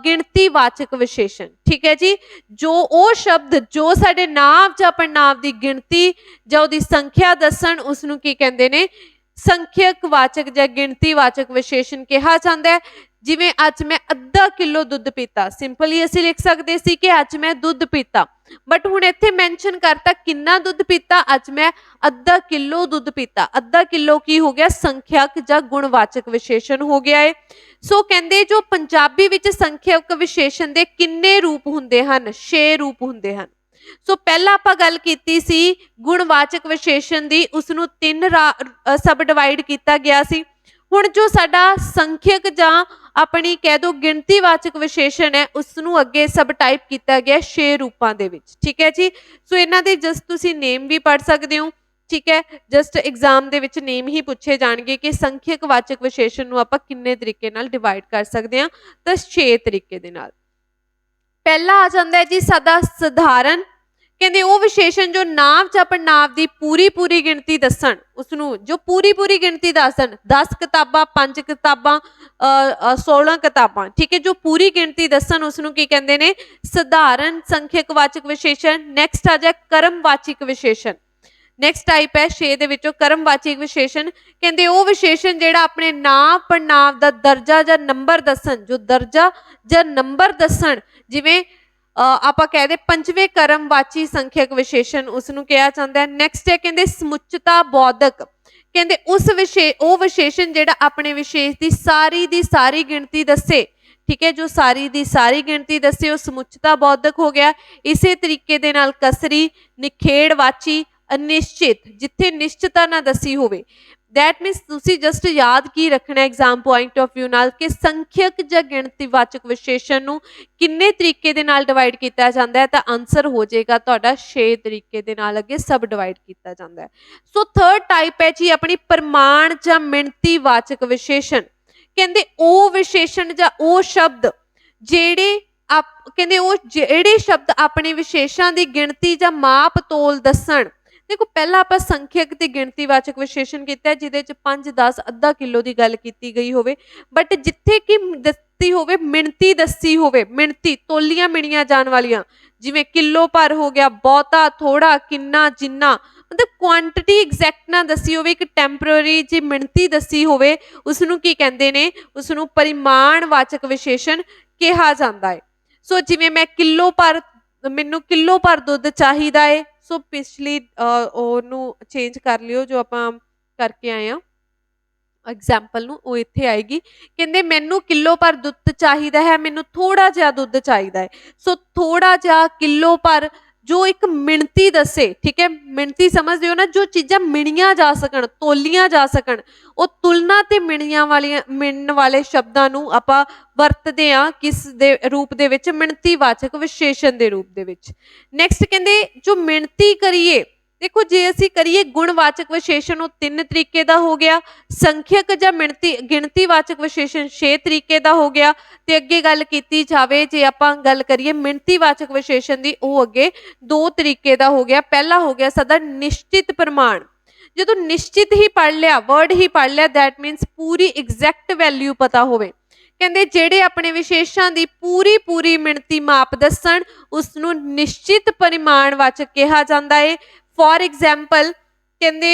Speaker 1: ਗਿਣਤੀਵਾਚਕ ਵਿਸ਼ੇਸ਼ਣ। ਠੀਕ ਹੈ ਜੀ, ਜੋ ਉਹ ਸ਼ਬਦ ਜੋ ਸਾਡੇ ਨਾਂਵ ਜਾਂ ਪੜਨਾਂਵ ਦੀ ਗਿਣਤੀ ਜਾਂ ਉਹਦੀ ਸੰਖਿਆ ਦੱਸਣ ਉਸ ਨੂੰ ਕੀ ਕਹਿੰਦੇ ਨੇ, ਸੰਖਿਅਕ ਵਾਚਕ ਜਾਂ ਗਿਣਤੀਵਾਚਕ ਵਿਸ਼ੇਸ਼ਣ ਕਿਹਾ ਜਾਂਦਾ ਹੈ। ਜਿਵੇਂ ਅੱਜ ਮੈਂ ਅੱਧਾ ਕਿਲੋ ਦੁੱਧ ਪੀਤਾ, ਸਿੰਪਲੀ ਅਸੀਂ ਲਿਖ ਸਕਦੇ ਸੀ ਕਿ ਅੱਜ ਮੈਂ ਦੁੱਧ ਪੀਤਾ, ਬਟ ਹੁਣ ਇੱਥੇ ਮੈਂਸ਼ਨ ਕਰਤਾ ਕਿੰਨਾ ਦੁੱਧ ਪੀਤਾ, ਅੱਜ ਮੈਂ ਅੱਧਾ ਕਿਲੋ ਦੁੱਧ ਪੀਤਾ। ਅੱਧਾ ਕਿਲੋ ਕੀ ਹੋ ਗਿਆ, ਸੰਖਿਅਕ ਜਾਂ ਗੁਣਵਾਚਕ ਵਿਸ਼ੇਸ਼ਣ ਹੋ ਗਿਆ ਹੈ। ਸੋ ਕਹਿੰਦੇ ਜੋ ਪੰਜਾਬੀ ਵਿੱਚ ਸੰਖਿਅਕ ਵਿਸ਼ੇਸ਼ਣ ਦੇ ਕਿੰਨੇ ਰੂਪ ਹੁੰਦੇ ਹਨ, 6 ਰੂਪ ਹੁੰਦੇ ਹਨ। ਸੋ ਪਹਿਲਾਂ ਆਪਾਂ ਗੱਲ ਕੀਤੀ ਸੀ ਗੁਣਵਾਚਕ ਵਿਸ਼ੇਸ਼ਣ ਦੀ, ਉਸ ਨੂੰ 3 ਸਬ ਡਿਵਾਈਡ ਕੀਤਾ ਗਿਆ ਸੀ। ਹੁਣ ਜੋ ਸਾਡਾ ਸੰਖਿਅਕ ਜਾਂ ਆਪਣੀ ਕਹਿ ਦੋ ਗਿਣਤੀਵਾਚਕ ਵਿਸ਼ੇਸ਼ਣ ਹੈ ਉਸ ਨੂੰ ਅੱਗੇ ਸਬ ਟਾਈਪ ਕੀਤਾ ਗਿਆ 6 ਰੂਪਾਂ ਦੇ ਵਿੱਚ। ਠੀਕ ਹੈ ਜੀ, ਸੋ ਇਹਨਾਂ ਦੇ ਜਸਟ ਤੁਸੀਂ ਨੇਮ ਵੀ ਪੜ੍ਹ ਸਕਦੇ ਹੋ। ਠੀਕ ਹੈ, ਜਸਟ ਐਗਜ਼ਾਮ ਦੇ ਵਿੱਚ ਨੇਮ ਹੀ ਪੁੱਛੇ ਜਾਣਗੇ ਕਿ ਸੰਖਿਅਕ ਵਾਚਕ ਵਿਸ਼ੇਸ਼ਣ ਨੂੰ ਆਪਾਂ ਕਿੰਨੇ ਤਰੀਕੇ ਨਾਲ ਡਿਵਾਈਡ ਕਰ ਸਕਦੇ ਹਾਂ, ਤਾਂ 6 ਤਰੀਕੇ ਦੇ ਨਾਲ। ਪਹਿਲਾ ਆ ਜਾਂਦਾ ਹੈ ਜੀ ਸਾਡਾ ਸਧਾਰਨ। ਕਹਿੰਦੇ ਉਹ ਵਿਸ਼ੇਸ਼ਣ ਜੋ ਨਾਂਵ ਜਾਂ ਪੜਨਾਂਵ ਦੀ ਪੂਰੀ ਗਿਣਤੀ ਦੱਸਣ, ਉਸ ਨੂੰ ਜੋ ਪੂਰੀ ਗਿਣਤੀ ਦੱਸਣ, 10 ਕਿਤਾਬਾਂ, 5 ਕਿਤਾਬਾਂ, 16 ਕਿਤਾਬਾਂ। ਠੀਕ ਹੈ, ਜੋ ਪੂਰੀ ਗਿਣਤੀ ਦੱਸਣ ਉਸ ਨੂੰ ਕੀ ਕਹਿੰਦੇ ਨੇ, ਸਧਾਰਨ ਸੰਖਿਅਕ ਵਾਚਕ ਵਿਸ਼ੇਸ਼ਣ। ਨੈਕਸਟ ਆ ਜਾ ਕਰਮਵਾਚਕ ਵਿਸ਼ੇਸ਼ਣ। ਨੈਕਸਟ ਟਾਈਪ ਹੈ 6 ਦੇ ਵਿੱਚੋਂ ਕਰਮਵਾਚਕ ਵਿਸ਼ੇਸ਼ਣ। ਕਹਿੰਦੇ ਉਹ ਵਿਸ਼ੇਸ਼ਣ ਜਿਹੜਾ ਆਪਣੇ ਨਾਂਵ ਪੜਨਾਂਵ ਦਾ ਦਰਜਾ ਜਾਂ ਨੰਬਰ ਦੱਸਣ, ਜੋ ਦਰਜਾ ਜਾਂ ਨੰਬਰ ਦੱਸਣ, ਜਿਵੇਂ ਆਪਾਂ ਕਹਦੇ ਪੰਜਵੇਂ ਕਰਮਵਾਚੀ ਸੰਖਿਅਕ ਵਿਸ਼ੇਸ਼ਣ ਉਸ ਨੂੰ ਕਿਹਾ ਜਾਂਦਾ ਹੈ। ਨੈਕਸਟ ਹੈ ਕਹਿੰਦੇ ਸਮੁੱਚਤਾ ਬੌਧਿਕ। ਕਹਿੰਦੇ ਉਹ ਵਿਸ਼ੇਸ਼ਣ ਜਿਹੜਾ ਆਪਣੇ ਵਿਸ਼ੇਸ਼ ਦੀ ਸਾਰੀ ਗਿਣਤੀ ਦੱਸੇ। ਠੀਕ ਹੈ, ਜੋ ਸਾਰੀ ਦੀ ਸਾਰੀ ਗਿਣਤੀ ਦੱਸੇ ਉਹ ਸਮੁੱਚਤਾ ਬੌਧਿਕ ਹੋ ਗਿਆ। ਇਸੇ ਤਰੀਕੇ ਦੇ ਨਾਲ ਕਸਰੀ, ਨਿਖੇੜਵਾਚੀ, ਅਨਿਸ਼ਚਿਤ, ਜਿੱਥੇ ਨਿਸ਼ਚਿਤਤਾ ਨਾ ਦੱਸੀ ਹੋਵੇ। ਦੈਟ ਮੀਨਸ ਤੁਸੀਂ ਜਸਟ ਯਾਦ ਕੀ ਰੱਖਣਾ ਐਗਜ਼ਾਮ ਪੁਆਇੰਟ ਆਫ ਵਿਊ ਨਾਲ ਕਿ ਸੰਖਿਅਕ ਜਾਂ ਗਿਣਤੀਵਾਚਕ ਵਿਸ਼ੇਸ਼ਣ ਨੂੰ ਕਿੰਨੇ ਤਰੀਕੇ ਦੇ ਨਾਲ ਡਿਵਾਈਡ ਕੀਤਾ ਜਾਂਦਾ ਹੈ, ਤਾਂ ਆਨਸਰ ਹੋ ਜਾਏਗਾ ਤੁਹਾਡਾ 6 ਤਰੀਕੇ ਦੇ ਨਾਲ ਅੱਗੇ ਸਬ ਡਿਵਾਈਡ ਕੀਤਾ ਜਾਂਦਾ ਹੈ। ਸੋ ਥਰਡ ਟਾਈਪ ਹੈ ਜੀ ਆਪਣੀ ਪ੍ਰਮਾਣ ਜਾਂ ਮਿਣਤੀਵਾਚਕ ਵਿਸ਼ੇਸ਼ਣ। ਕਹਿੰਦੇ ਉਹ ਵਿਸ਼ੇਸ਼ਣ ਜਾਂ ਉਹ ਸ਼ਬਦ ਜਿਹੜੇ ਜਿਹੜੇ ਸ਼ਬਦ ਆਪਣੇ ਵਿਸ਼ੇਸ਼ਾਂ ਦੀ ਗਿਣਤੀ ਜਾਂ ਮਾਪ ਤੋਲ ਦੱਸਣ। ਦੇਖੋ ਪਹਿਲਾਂ ਆਪਾਂ ਸੰਖਿਅਕ ਤੇ ਗਿਣਤੀਵਾਚਕ ਵਿਸ਼ੇਸ਼ਣ ਕੀਤਾ ਜਿਹਦੇ ਚ 5, 10, ਅੱਧਾ ਕਿਲੋ ਦੀ ਗੱਲ ਕੀਤੀ ਗਈ ਹੋਵੇ, ਬਟ ਜਿੱਥੇ ਕਿ ਦੱਸੀ ਹੋਵੇ ਮਿਣਤੀ ਦੱਸੀ ਹੋਵੇ, ਮਿਣਤੀ ਤੋਲੀਆਂ ਮਿਣੀਆਂ ਜਾਣ ਵਾਲੀਆਂ, ਜਿਵੇਂ ਕਿਲੋ ਭਰ ਹੋ ਗਿਆ, ਬਹੁਤਾ, ਥੋੜਾ, ਕਿੰਨਾ, ਜਿੰਨਾ, ਮਤਲਬ ਕੁਆਂਟੀਟੀ ਐਗਜ਼ੈਕਟ ਨਾ ਦੱਸੀ ਹੋਵੇ, ਇੱਕ ਟੈਂਪਰੇਰੀ ਜੀ ਮਿਣਤੀ ਦੱਸੀ ਹੋਵੇ, ਉਸ ਨੂੰ ਕੀ ਕਹਿੰਦੇ ਨੇ, ਉਸ ਨੂੰ ਪਰਿਮਾਣਵਾਚਕ ਵਿਸ਼ੇਸ਼ਣ ਕਿਹਾ ਜਾਂਦਾ ਹੈ। ਸੋ ਜਿਵੇਂ ਮੈਨੂੰ ਕਿਲੋ ਭਰ ਦੁੱਧ ਚਾਹੀਦਾ ਹੈ, ਸੋ ਪਿਛਲੀ ਉਹਨੂੰ ਚੇਂਜ ਕਰ ਲਿਓ ਜੋ ਆਪਾਂ ਕਰਕੇ ਆਏ ਹਾਂ ਐਗਜ਼ਾਮਪਲ ਨੂੰ, ਉਹ ਇੱਥੇ ਆਏਗੀ। ਕਹਿੰਦੇ ਮੈਨੂੰ ਕਿਲੋ ਭਰ ਦੁੱਧ ਚਾਹੀਦਾ ਹੈ, ਮੈਨੂੰ ਥੋੜਾ ਜਿਹਾ ਦੁੱਧ ਚਾਹੀਦਾ ਹੈ। ਸੋ ਥੋੜਾ ਜਿਹਾ, ਕਿਲੋ ਭਰ, ਜੋ ਇੱਕ ਮਿਣਤੀ ਦੱਸੇ। ਠੀਕ ਹੈ, ਮਿਣਤੀ ਸਮਝਦੇ ਹੋ ਨਾ, ਜੋ ਚੀਜ਼ਾਂ ਮਿਣੀਆਂ ਜਾ ਸਕਣ, ਤੋਲੀਆਂ ਜਾ ਸਕਣ, ਉਹ ਤੁਲਨਾ ਤੇ ਮਿਣਨ ਵਾਲੇ ਸ਼ਬਦਾਂ ਨੂੰ ਆਪਾਂ ਵਰਤਦੇ ਹਾਂ ਕਿਸ ਦੇ ਰੂਪ ਦੇ ਵਿੱਚ, ਮਿਣਤੀਵਾਚਕ ਵਿਸ਼ੇਸ਼ਣ ਦੇ ਰੂਪ ਦੇ ਵਿੱਚ। ਨੈਕਸਟ ਕਹਿੰਦੇ ਜੋ ਮਿਣਤੀ ਕਰੀਏ देखो जे ਅਸੀਂ ਕਰੀਏ ਗੁਣਵਾਚਕ ਵਿਸ਼ੇਸ਼ਣ ਉਹ 3 ਤਰੀਕੇ ਦਾ ਹੋ ਗਿਆ, ਸੰਖਿਅਕ ਜਾਂ ਗਿਣਤੀਵਾਚਕ ਵਿਸ਼ੇਸ਼ਣ 6 ਤਰੀਕੇ ਦਾ ਹੋ ਗਿਆ ਤੇ ਅੱਗੇ ਗੱਲ ਕੀਤੀ ਜਾਵੇ ਜੇ ਆਪਾਂ ਗੱਲ ਕਰੀਏ ਮਿਣਤੀਵਾਚਕ ਵਿਸ਼ੇਸ਼ਣ ਦੀ ਉਹ ਅੱਗੇ 2 ਤਰੀਕੇ ਦਾ ਹੋ ਗਿਆ। ਪਹਿਲਾ ਹੋ ਗਿਆ ਸਾਡਾ ਨਿਸ਼ਚਿਤ ਪ੍ਰਮਾਣ। ਜਦੋਂ ਨਿਸ਼ਚਿਤ ਹੀ ਪੜ੍ਹ ਲਿਆ, ਵਰਡ ਹੀ ਪੜ੍ਹ ਲਿਆ, that means Puri exact value ਪਤਾ ਹੋਵੇ। ਕਹਿੰਦੇ ਜਿਹੜੇ ਆਪਣੇ ਵਿਸ਼ੇਸ਼ਾਂ ਦੀ ਪੂਰੀ ਮਿਣਤੀ ਮਾਪ ਦੱਸਣ ਉਸਨੂੰ ਨਿਸ਼ਚਿਤ ਪਰਿਮਾਣਵਾਚਕ ਕਿਹਾ ਜਾਂਦਾ ਹੈ। ਫॉर एग्जाम्पल ਕਹਿੰਦੇ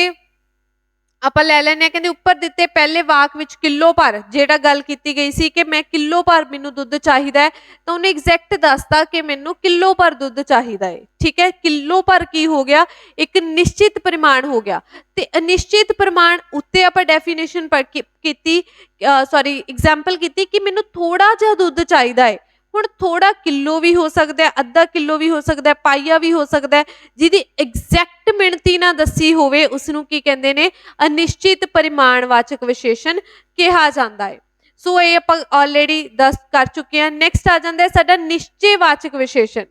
Speaker 1: ਆਪਾਂ ਲੈ ਲੈਣੇ ਆ, ਕਹਿੰਦੇ ਉੱਪਰ ਦਿੱਤੇ ਪਹਿਲੇ ਵਾਕ ਵਿੱਚ ਕਿਲੋ ਭਰ ਜਿਹੜਾ ਗੱਲ ਕੀਤੀ ਗਈ ਸੀ ਕਿ ਮੈਂ ਕਿਲੋ ਭਰ ਮੈਨੂੰ ਦੁੱਧ ਚਾਹੀਦਾ ਹੈ ਤਾਂ ਉਹਨੇ ਐਗਜ਼ੈਕਟ ਦੱਸਤਾ ਕਿ ਮੈਨੂੰ ਕਿਲੋ ਭਰ ਦੁੱਧ ਚਾਹੀਦਾ ਹੈ। ਠੀਕ ਹੈ, ਕਿਲੋ ਭਰ ਕੀ ਹੋ ਗਿਆ, ਇੱਕ ਨਿਸ਼ਚਿਤ ਪਰਿਮਾਣ ਹੋ ਗਿਆ। ਤੇ ਅਨਿਸ਼ਚਿਤ ਪਰਿਮਾਣ ਉੱਤੇ ਆਪਾਂ ਡੈਫੀਨੇਸ਼ਨ ਕੀਤੀ ਐਗਜ਼ਾਮਪਲ ਕੀਤੀ ਕਿ ਮੈਨੂੰ ਥੋੜਾ ਜਿਹਾ ਦੁੱਧ ਚਾਹੀਦਾ ਹੈ। ਹੁਣ ਥੋੜਾ ਕਿਲੋ ਵੀ ਹੋ ਸਕਦਾ ਹੈ, ਅੱਧਾ ਕਿਲੋ ਵੀ ਹੋ ਸਕਦਾ ਹੈ, ਪਾਈਆ ਵੀ ਹੋ ਸਕਦਾ ਹੈ। ਜਿਹਦੀ ਐਗਜ਼ੈਕਟ ਮਿਣਤੀ ਨਾ ਦੱਸੀ ਹੋਵੇ ਉਸਨੂੰ ਕੀ ਕਹਿੰਦੇ ਨੇ, ਅਨਿਸ਼ਚਿਤ ਪਰਿਮਾਣਵਾਚਕ ਵਿਸ਼ੇਸ਼ਣ ਕਿਹਾ ਜਾਂਦਾ ਹੈ। ਸੋ ਇਹ ਆਪਾਂ ਆਲਰੇਡੀ ਦੱਸ ਕਰ ਚੁੱਕੇ ਹਾਂ। ਨੈਕਸਟ ਆ ਜਾਂਦਾ ਹੈ ਸਾਡਾ ਨਿਸ਼ਚੈਵਾਚਕ ਵਿਸ਼ੇਸ਼ਣ।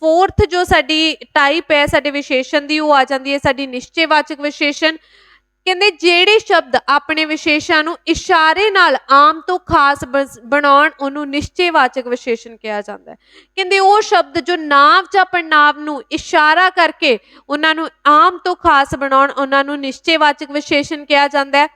Speaker 1: ਫੋਰਥ ਜੋ ਸਾਡੀ ਟਾਈਪ ਹੈ ਸਾਡੇ ਵਿਸ਼ੇਸ਼ਣ ਦੀ ਉਹ ਆ ਜਾਂਦੀ ਹੈ ਸਾਡੀ ਨਿਸ਼ਚੈਵਾਚਕ ਵਿਸ਼ੇਸ਼ਣ। ਕਹਿੰਦੇ ਜਿਹੜੇ ਸ਼ਬਦ ਆਪਣੇ ਵਿਸ਼ੇਸ਼ਾਂ ਨੂੰ ਇਸ਼ਾਰੇ ਨਾਲ ਆਮ ਤੋਂ ਖਾਸ ਬਣਾਉਣ ਉਹਨੂੰ ਨਿਸ਼ਚੈਵਾਚਕ ਵਿਸ਼ੇਸ਼ਣ ਕਿਹਾ ਜਾਂਦਾ ਹੈ। ਕਹਿੰਦੇ ਉਹ ਸ਼ਬਦ ਜੋ ਨਾਂਵ ਜਾਂ ਪੜਨਾਂਵ ਨੂੰ ਇਸ਼ਾਰਾ ਕਰਕੇ ਉਹਨਾਂ ਨੂੰ ਆਮ ਤੋਂ ਖਾਸ ਬਣਾਉਣ ਉਹਨਾਂ ਨੂੰ ਨਿਸ਼ਚੈਵਾਚਕ ਵਿਸ਼ੇਸ਼ਣ ਕਿਹਾ ਜਾਂਦਾ ਹੈ।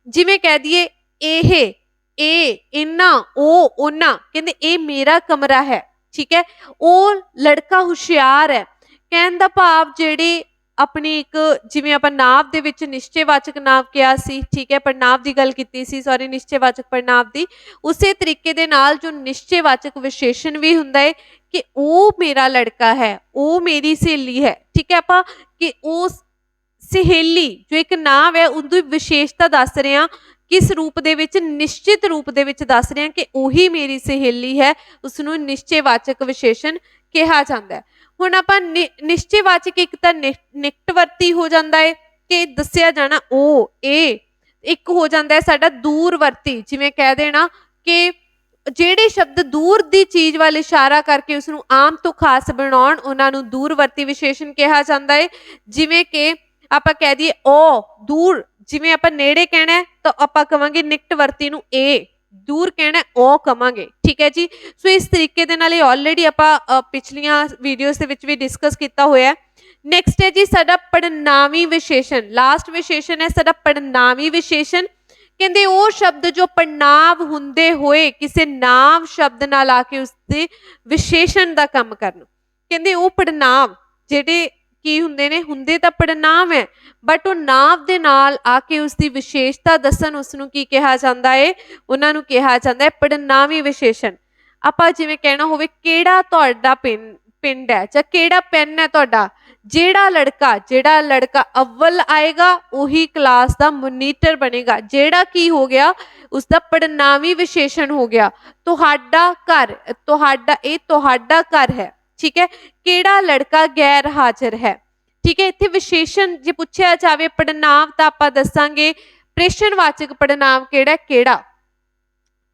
Speaker 1: ਜਿਵੇਂ ਕਹਿ ਦਈਏ ਇਹ ਇਹਨਾਂ ਉਹ ਉਹਨਾਂ, ਕਹਿੰਦੇ ਇਹ ਮੇਰਾ ਕਮਰਾ ਹੈ। ਠੀਕ ਹੈ, ਉਹ ਲੜਕਾ ਹੁਸ਼ਿਆਰ ਹੈ। ਕਹਿਣ ਦਾ ਭਾਵ ਜਿਹੜੇ ਆਪਣੀ ਇੱਕ ਜਿਵੇਂ ਆਪਾਂ ਨਾਂਵ ਦੇ ਵਿੱਚ ਨਿਸ਼ਚੈਵਾਚਕ ਨਾਂਵ ਕਿਹਾ ਸੀ, ਠੀਕ ਹੈ, ਪੜਨਾਂਵ ਦੀ ਗੱਲ ਕੀਤੀ ਸੀ, ਸੌਰੀ ਨਿਸ਼ਚੈਵਾਚਕ ਪੜਨਾਂਵ ਦੀ, ਉਸੇ ਤਰੀਕੇ ਦੇ ਨਾਲ ਜੋ ਨਿਸ਼ਚੈਵਾਚਕ ਵਿਸ਼ੇਸ਼ਣ ਵੀ ਹੁੰਦਾ ਹੈ ਕਿ ਉਹ ਮੇਰਾ ਲੜਕਾ ਹੈ, ਉਹ ਮੇਰੀ ਸਹੇਲੀ ਹੈ। ਠੀਕ ਹੈ, ਆਪਾਂ ਕਿ ਉਹ ਸਹੇਲੀ ਜੋ ਇੱਕ ਨਾਂਵ ਹੈ ਉਹਦੀ ਵਿਸ਼ੇਸ਼ਤਾ ਦੱਸ ਰਹੇ ਹਾਂ, ਕਿਸ ਰੂਪ ਦੇ ਵਿੱਚ, ਨਿਸ਼ਚਿਤ ਰੂਪ ਦੇ ਵਿੱਚ ਦੱਸ ਰਹੇ ਹਾਂ ਕਿ ਉਹੀ ਮੇਰੀ ਸਹੇਲੀ ਹੈ, ਉਸਨੂੰ ਨਿਸ਼ਚੈਵਾਚਕ ਵਿਸ਼ੇਸ਼ਣ ਕਿਹਾ ਜਾਂਦਾ ਹੈ। ਹੁਣ ਆਪਾਂ ਨਿਸ਼ਚੈਵਾਚਕ ਇੱਕ ਤਾਂ ਨਿਕਟਵਰਤੀ ਹੋ ਜਾਂਦਾ ਹੈ ਕਿ ਦੱਸਿਆ ਜਾਣਾ ਉਹ ਇਹ, ਇੱਕ ਹੋ ਜਾਂਦਾ ਹੈ ਸਾਡਾ ਦੂਰਵਰਤੀ, ਜਿਵੇਂ ਕਹਿ ਦੇਣਾ ਕਿ ਜਿਹੜੇ ਸ਼ਬਦ ਦੂਰ ਦੀ ਚੀਜ਼ ਵੱਲ ਇਸ਼ਾਰਾ ਕਰਕੇ ਉਸਨੂੰ ਆਮ ਤੋਂ ਖਾਸ ਬਣਾਉਣ ਉਹਨਾਂ ਨੂੰ ਦੂਰਵਰਤੀ ਵਿਸ਼ੇਸ਼ਣ ਕਿਹਾ ਜਾਂਦਾ ਹੈ। ਜਿਵੇਂ ਕਿ ਆਪਾਂ ਕਹਿ ਦਈਏ ਉਹ ਦੂਰ, ਜਿਵੇਂ ਆਪਾਂ ਨੇੜੇ ਕਹਿਣਾ ਤਾਂ ਆਪਾਂ ਕਵਾਂਗੇ ਨਿਕਟਵਰਤੀ ਨੂੰ ਇਹ, ਦੂਰ ਕਹਿਣਾ ਉਹ ਕਵਾਂਗੇ। ਠੀਕ ਹੈ ਜੀ, ਸੋ ਇਸ ਤਰੀਕੇ ਦੇ ਨਾਲ ਇਹ ਆਲਰੇਡੀ ਆਪਾਂ ਪਿਛਲੀਆਂ ਵੀਡੀਓਜ਼ ਦੇ ਵਿੱਚ ਵੀ ਡਿਸਕਸ ਕੀਤਾ ਹੋਇਆ। ਨੈਕਸਟ ਹੈ ਜੀ ਸਾਡਾ ਪੜਨਾਵੀ ਵਿਸ਼ੇਸ਼ਣ। ਲਾਸਟ ਵਿਸ਼ੇਸ਼ਣ ਹੈ ਸਾਡਾ ਪੜਨਾਵੀ ਵਿਸ਼ੇਸ਼ਣ। ਕਹਿੰਦੇ ਉਹ ਸ਼ਬਦ ਜੋ ਪੜਨਾਵ ਹੁੰਦੇ ਹੋਏ ਕਿਸੇ ਨਾਂਵ ਸ਼ਬਦ ਨਾਲ ਆ ਕੇ ਉਸਦੇ ਵਿਸ਼ੇਸ਼ਣ ਦਾ ਕੰਮ ਕਰਨ। ਕਹਿੰਦੇ ਉਹ ਪੜਨਾਵ ਜਿਹੜੇ ਕੀ ਹੁੰਦੇ ਨੇ, ਹੁੰਦੇ ਤਾਂ ਪੜਨਾਵ ਹੈ ਬਟ ਉਹ ਨਾਂਵ ਦੇ ਨਾਲ ਆ ਕੇ ਉਸਦੀ ਵਿਸ਼ੇਸ਼ਤਾ ਦੱਸਣ ਉਸਨੂੰ ਕੀ ਕਿਹਾ ਜਾਂਦਾ ਹੈ, ਉਹਨਾਂ ਨੂੰ ਕਿਹਾ ਜਾਂਦਾ ਹੈ ਪੜਨਾਵੀ ਵਿਸ਼ੇਸ਼ਣ। ਆਪਾਂ ਜਿਵੇਂ ਕਹਿਣਾ ਹੋਵੇ ਕਿਹੜਾ ਤੁਹਾਡਾ ਪਿੰਡ ਹੈ ਜਾਂ ਕਿਹੜਾ ਪੈਨ ਹੈ ਤੁਹਾਡਾ, ਜਿਹੜਾ ਲੜਕਾ ਅਵਲ ਆਏਗਾ ਉਹੀ ਕਲਾਸ ਦਾ ਮੋਨੀਟਰ ਬਣੇਗਾ। ਜਿਹੜਾ ਕੀ ਹੋ ਗਿਆ, ਉਸਦਾ ਪੜਨਾਵੀ ਵਿਸ਼ੇਸ਼ਣ ਹੋ ਗਿਆ। ਤੁਹਾਡਾ ਘਰ, ਤੁਹਾਡਾ ਘਰ ਹੈ। ਠੀਕ ਹੈ, ਕਿਹੜਾ ਲੜਕਾ ਗੈਰ ਹਾਜ਼ਰ ਹੈ। ਠੀਕ ਹੈ, ਇੱਥੇ ਵਿਸ਼ੇਸ਼ਣ ਜੇ ਪੁੱਛਿਆ ਜਾਵੇ ਪੜਨਾਂਵ ਤਾਂ ਆਪਾਂ ਦੱਸਾਂਗੇ ਪ੍ਰੇਸ਼ਨਵਾਚਕ ਪੜਨਾਂਵ ਕਿਹੜਾ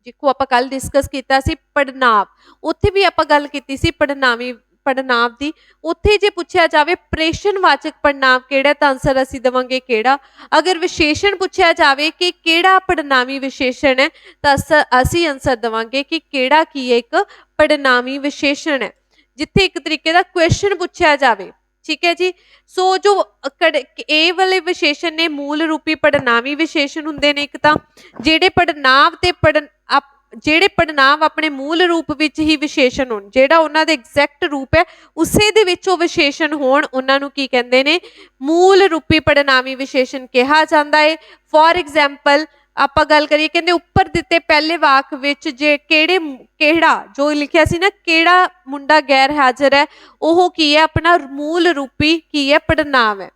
Speaker 1: ਜਿੱਕੋ ਆਪਾਂ ਕੱਲ ਡਿਸਕਸ ਕੀਤਾ ਸੀ ਪੜਨਾਂਵ, ਉੱਥੇ ਵੀ ਆਪਾਂ ਗੱਲ ਕੀਤੀ ਸੀ ਪੜਨਾਂਵ ਦੀ। ਉੱਥੇ ਜੇ ਪੁੱਛਿਆ ਜਾਵੇ ਪ੍ਰੇਸ਼ਨਵਾਚਕ ਪੜਨਾਂਵ ਕਿਹੜਾ ਤਾਂ ਆਨਸਰ ਅਸੀਂ ਦੇਵਾਂਗੇ ਕਿਹੜਾ। ਅਗਰ ਵਿਸ਼ੇਸ਼ਣ ਪੁੱਛਿਆ ਜਾਵੇ ਕਿ ਕਿਹੜਾ ਪੜਨਾਵੀ ਵਿਸ਼ੇਸ਼ਣ ਹੈ ਤਾਂ ਅਸੀਂ ਆਨਸਰ ਦੇਵਾਂਗੇ ਕਿ ਕਿਹੜਾ ਕੀ ਹੈ, ਇੱਕ ਪੜਨਾਵੀ ਵਿਸ਼ੇਸ਼ਣ ਹੈ। ਜਿੱਥੇ ਇੱਕ ਤਰੀਕੇ ਦਾ ਕੁਐਸਚਨ ਪੁੱਛਿਆ ਜਾਵੇ। ਠੀਕ ਹੈ ਜੀ, ਸੋ ਜੋ ਇਹ ਵਾਲੇ ਵਿਸ਼ੇਸ਼ਣ ਨੇ ਮੂਲ ਰੂਪੀ ਪੜਨਾਵੀ ਵਿਸ਼ੇਸ਼ਣ ਹੁੰਦੇ ਨੇ। ਇੱਕ ਤਾਂ ਜਿਹੜੇ ਪੜਨਾਂਵ ਆਪਣੇ ਮੂਲ ਰੂਪ ਵਿੱਚ ਹੀ ਵਿਸ਼ੇਸ਼ਣ ਹੋਣ, ਜਿਹੜਾ ਉਹਨਾਂ ਦਾ ਐਗਜ਼ੈਕਟ ਰੂਪ ਹੈ ਉਸੇ ਦੇ ਵਿੱਚ ਉਹ ਵਿਸ਼ੇਸ਼ਣ ਹੋਣ, ਉਹਨਾਂ ਨੂੰ ਕੀ ਕਹਿੰਦੇ ਨੇ, ਮੂਲ ਰੂਪੀ ਪੜਨਾਵੀ ਵਿਸ਼ੇਸ਼ਣ ਕਿਹਾ ਜਾਂਦਾ ਹੈ। ਫॉर एग्जाम्पल ਆਪਾਂ ਗੱਲ ਕਰੀਏ, ਕਹਿੰਦੇ ਉੱਪਰ ਦਿੱਤੇ ਪਹਿਲੇ ਵਾਕ ਵਿੱਚ ਜੇ ਕਿਹੜਾ ਜੋ ਲਿਖਿਆ ਸੀ ਨਾ, ਕਿਹੜਾ ਮੁੰਡਾ ਗੈਰ ਹਾਜ਼ਰ ਹੈ, ਉਹ ਕੀ ਹੈ, ਆਪਣਾ ਮੂਲ ਰੂਪੀ ਕੀ ਹੈ, ਪੜਨਾਂਵ ਹੈ।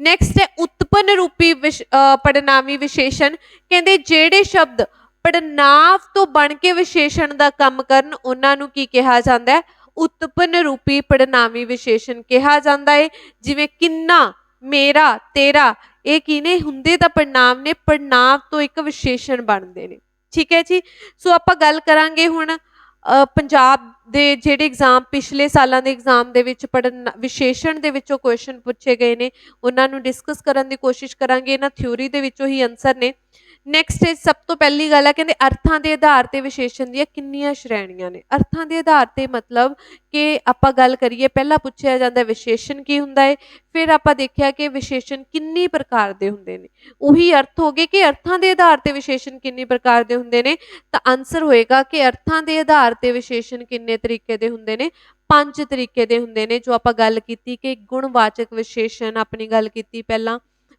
Speaker 1: ਨੈਕਸਟ ਹੈ ਉਤਪੰਨ ਰੂਪੀ ਪੜਨਾਵੀ ਵਿਸ਼ੇਸ਼ਣ। ਕਹਿੰਦੇ ਜਿਹੜੇ ਸ਼ਬਦ ਪੜਨਾਂਵ ਤੋਂ ਬਣ ਕੇ ਵਿਸ਼ੇਸ਼ਣ ਦਾ ਕੰਮ ਕਰਨ ਉਹਨਾਂ ਨੂੰ ਕੀ ਕਿਹਾ ਜਾਂਦਾ ਹੈ, ਉਤਪੰਨ ਰੂਪੀ ਪੜਨਾਵੀ ਵਿਸ਼ੇਸ਼ਣ ਕਿਹਾ ਜਾਂਦਾ ਹੈ। ਜਿਵੇਂ ਕਿੰਨਾ, ਮੇਰਾ, ਤੇਰਾ, ਇਹ ਕੀ ਨੇ, ਹੁੰਦੇ ਤਾਂ ਪੜਨਾਂਵ ਨੇ, ਪੜਨਾਂਵ ਤੋਂ ਇੱਕ ਵਿਸ਼ੇਸ਼ਣ ਬਣਦੇ ਨੇ। ਠੀਕ ਹੈ ਜੀ, ਸੋ ਆਪਾਂ ਗੱਲ ਕਰਾਂਗੇ ਹੁਣ ਪੰਜਾਬ ਦੇ ਜਿਹੜੇ ਐਗਜ਼ਾਮ ਪਿਛਲੇ ਸਾਲਾਂ ਦੇ ਐਗਜ਼ਾਮ ਦੇ ਵਿੱਚ ਪੜ੍ਹਨ ਵਿਸ਼ੇਸ਼ਣ ਦੇ ਵਿੱਚੋਂ ਕੁਐਸਚਨ ਪੁੱਛੇ ਗਏ ਨੇ, ਉਹਨਾਂ ਨੂੰ ਡਿਸਕਸ ਕਰਨ ਦੀ ਕੋਸ਼ਿਸ਼ ਕਰਾਂਗੇ। ਇਹਨਾਂ ਥਿਊਰੀ ਦੇ ਵਿੱਚੋਂ ਹੀ ਆਨਸਰ ਨੇ। ਨੈਕਸਟ ਸਭ ਤੋਂ ਪਹਿਲੀ ਗੱਲ ਹੈ, ਕਹਿੰਦੇ ਅਰਥਾਂ ਦੇ ਆਧਾਰ ਤੇ ਵਿਸ਼ੇਸ਼ਣ ਦੀਆਂ ਕਿੰਨੀਆਂ ਸ਼੍ਰੇਣੀਆਂ ਨੇ। ਅਰਥਾਂ ਦੇ ਆਧਾਰ ਤੇ ਮਤਲਬ ਕਿ ਆਪਾਂ ਗੱਲ ਕਰੀਏ, ਪਹਿਲਾਂ ਪੁੱਛਿਆ ਜਾਂਦਾ ਵਿਸ਼ੇਸ਼ਣ ਕੀ ਹੁੰਦਾ ਹੈ, ਫਿਰ ਆਪਾਂ ਦੇਖਿਆ ਕਿ ਵਿਸ਼ੇਸ਼ਣ ਕਿੰਨੀ ਪ੍ਰਕਾਰ ਦੇ ਹੁੰਦੇ ਨੇ। ਉਹੀ ਅਰਥ ਹੋ ਗਏ ਕਿ ਅਰਥਾਂ ਦੇ ਆਧਾਰ ਤੇ ਵਿਸ਼ੇਸ਼ਣ ਕਿੰਨੀ ਪ੍ਰਕਾਰ ਦੇ ਹੁੰਦੇ ਨੇ, ਤਾਂ ਆਨਸਰ ਹੋਏਗਾ ਕਿ ਅਰਥਾਂ ਦੇ ਆਧਾਰ ਤੇ ਵਿਸ਼ੇਸ਼ਣ ਕਿੰਨੇ ਤਰੀਕੇ ਦੇ ਹੁੰਦੇ ਨੇ, 5 ਤਰੀਕੇ ਦੇ ਹੁੰਦੇ ਨੇ। ਜੋ ਆਪਾਂ ਗੱਲ ਕੀਤੀ ਕਿ ਗੁਣਵਾਚਕ ਵਿਸ਼ੇਸ਼ਣ ਆਪਣੀ ਗੱਲ ਕੀਤੀ ਪਹਿਲਾਂ,